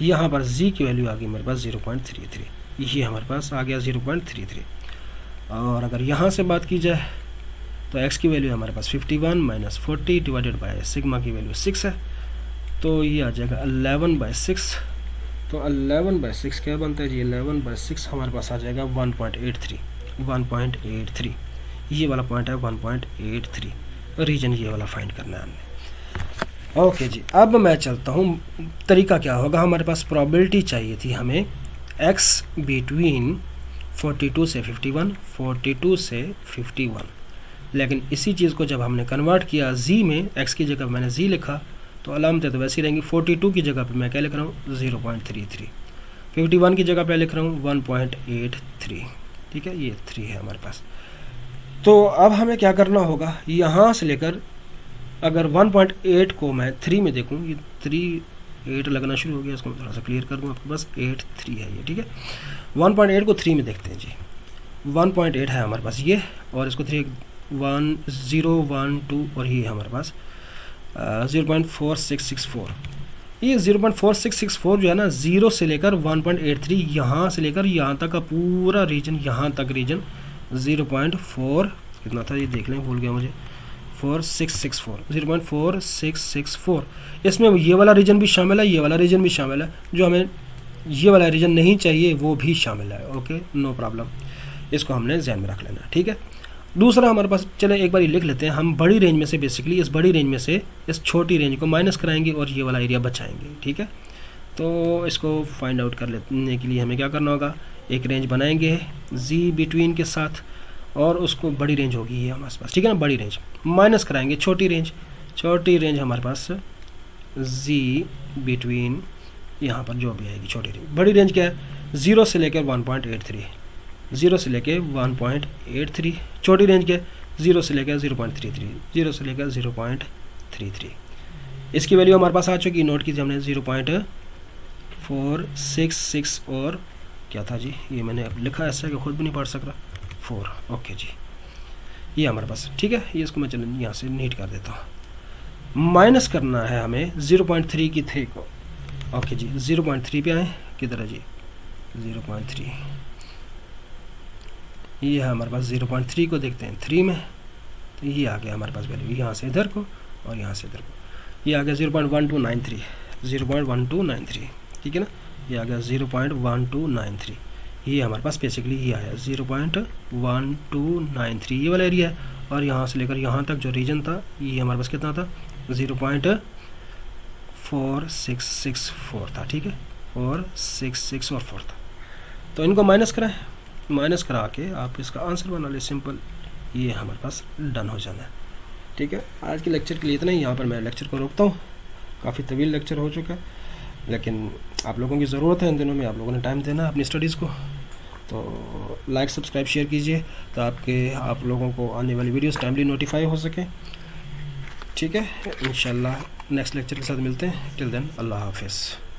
यहाँ पर z की वैल्यू आ गई मेरे पास 0.33, ये हमारे पास आ गया 0.33। और अगर यहाँ से बात की जाए तो x की वैल्यू हमारे पास 51 माइनस 40 डिवाइडेड बाय सिग्मा की वैल्यू 6 है, तो ये आ जाएगा 11/6। तो 11/6 क्या बनता है जी, 11/6 हमारे पास आ जाएगा 1.83। ये वाला पॉइंट है 1.83, रीजन ये वाला फाइंड करना है हमने। ओके जी, अब मैं चलता हूँ, तरीका क्या होगा, हमारे पास प्रोबेबिलिटी चाहिए थी हमें x बिटवीन 42 से 51, 42 से 51, लेकिन इसी चीज़ को जब हमने कन्वर्ट किया z में, x की जगह मैंने z लिखा तो अलामतें तो वैसी रहेंगी। 42 की जगह पे मैं क्या लिख रहा हूँ 0.33, 51 की जगह पे लिख रहा हूँ 1.83, ठीक है, ये 3 है हमारे पास। तो अब हमें क्या करना होगा, यहाँ से लेकर अगर 1.8 को मैं 3 में देखूँ, ये 8 लगना शुरू हो गया, इसको मैं थोड़ा सा क्लियर कर दूँ आपके पास, 8.3 है ये, ठीक है। 1.8 को 3 में देखते हैं जी, 1.8 है हमारे पास ये, और इसको 3 1 0 1 2 और ये हमारे पास 0.4664। ये 0.4664 जो है ना, 0 से लेकर 1.83, यहाँ से लेकर यहाँ तक का पूरा रीजन, यहाँ तक रीजन 0.4 कितना था ये देख लें, भूल गया मुझे, 0.4664। इसमें ये वाला रीजन भी शामिल है, ये वाला रीजन भी शामिल है, जो हमें ये वाला रीजन नहीं चाहिए वो भी शामिल है। ओके, नो प्रॉब्लम, इसको हमने ध्यान में रख लेना, ठीक है। दूसरा हमारे पास, चले एक बार ये लिख लेते हैं, हम बड़ी रेंज में से बेसिकली इस बड़ी रेंज में से इस छोटी रेंज को माइनस कराएंगे और ये वाला एरिया बचाएंगे, ठीक है। तो इसको फाइंड आउट कर लेने के लिए हमें क्या करना होगा, एक रेंज बनाएंगे z बिटवीन के साथ, और उसको बड़ी रेंज होगी ये हमारे पास, ठीक है ना, बड़ी रेंज माइनस कराएंगे छोटी रेंज हमारे पास z बिटवीन, यहाँ पर जो भी आएगी छोटी रेंज। बड़ी रेंज क्या है, 0 से लेकर 1.83, 0 से लेकर 1.83। छोटी रेंज क्या है, 0 से लेकर 0.33, 0 से लेकर 0.33। इसकी वैल्यू हमारे पास आ चुकी, नोट कीजिए हमने 0.466 और क्या था जी, ये मैंने अब लिखा ऐसा कि खुद भी नहीं पढ़ सक रहा, 4। ओके जी, ये हमारे पास, ठीक है। ये इसको मैं चलो यहाँ से नीट कर देता हूँ। माइनस करना है हमें 0.3 की 3 को। ओके जी, 0.3 पे आए, किधर है जी 0.3, ये है हमारे पास 0.3 को देखते हैं 3 में, तो ये आ गया हमारे पास वैल्यू, यहाँ से इधर को और यहाँ से इधर को, ये आ गया 0.1293, 0.1293, ठीक है ना, ये आ गया 0.1293। ये हमारे पास बेसिकली ये आया 0.1293, ये वाला एरिया है, और यहाँ से लेकर यहाँ तक जो रीजन था ये हमारे पास कितना था, 0.4664 था, ठीक है, 466 और 4 था। तो इनको माइनस कराएं, माइनस करा के आप इसका आंसर बना ले, सिंपल, ये हमारे पास डन हो जाना है, ठीक है। आज के लेक्चर के लिए इतना ही, यहाँ पर मैं लेक्चर को रोकता हूँ, काफ़ी तवील लेक्चर हो चुका है, लेकिन आप लोगों की ज़रूरत है इन दिनों में, आप लोगों ने टाइम देना अपनी स्टडीज़ को, तो लाइक सब्सक्राइब शेयर कीजिए तो आप लोगों को आने वाली वीडियोस टाइमली नोटिफाई हो सके, ठीक है। इंशाल्लाह नेक्स्ट लेक्चर के साथ मिलते हैं, टिल देन अल्लाह हाफिज़।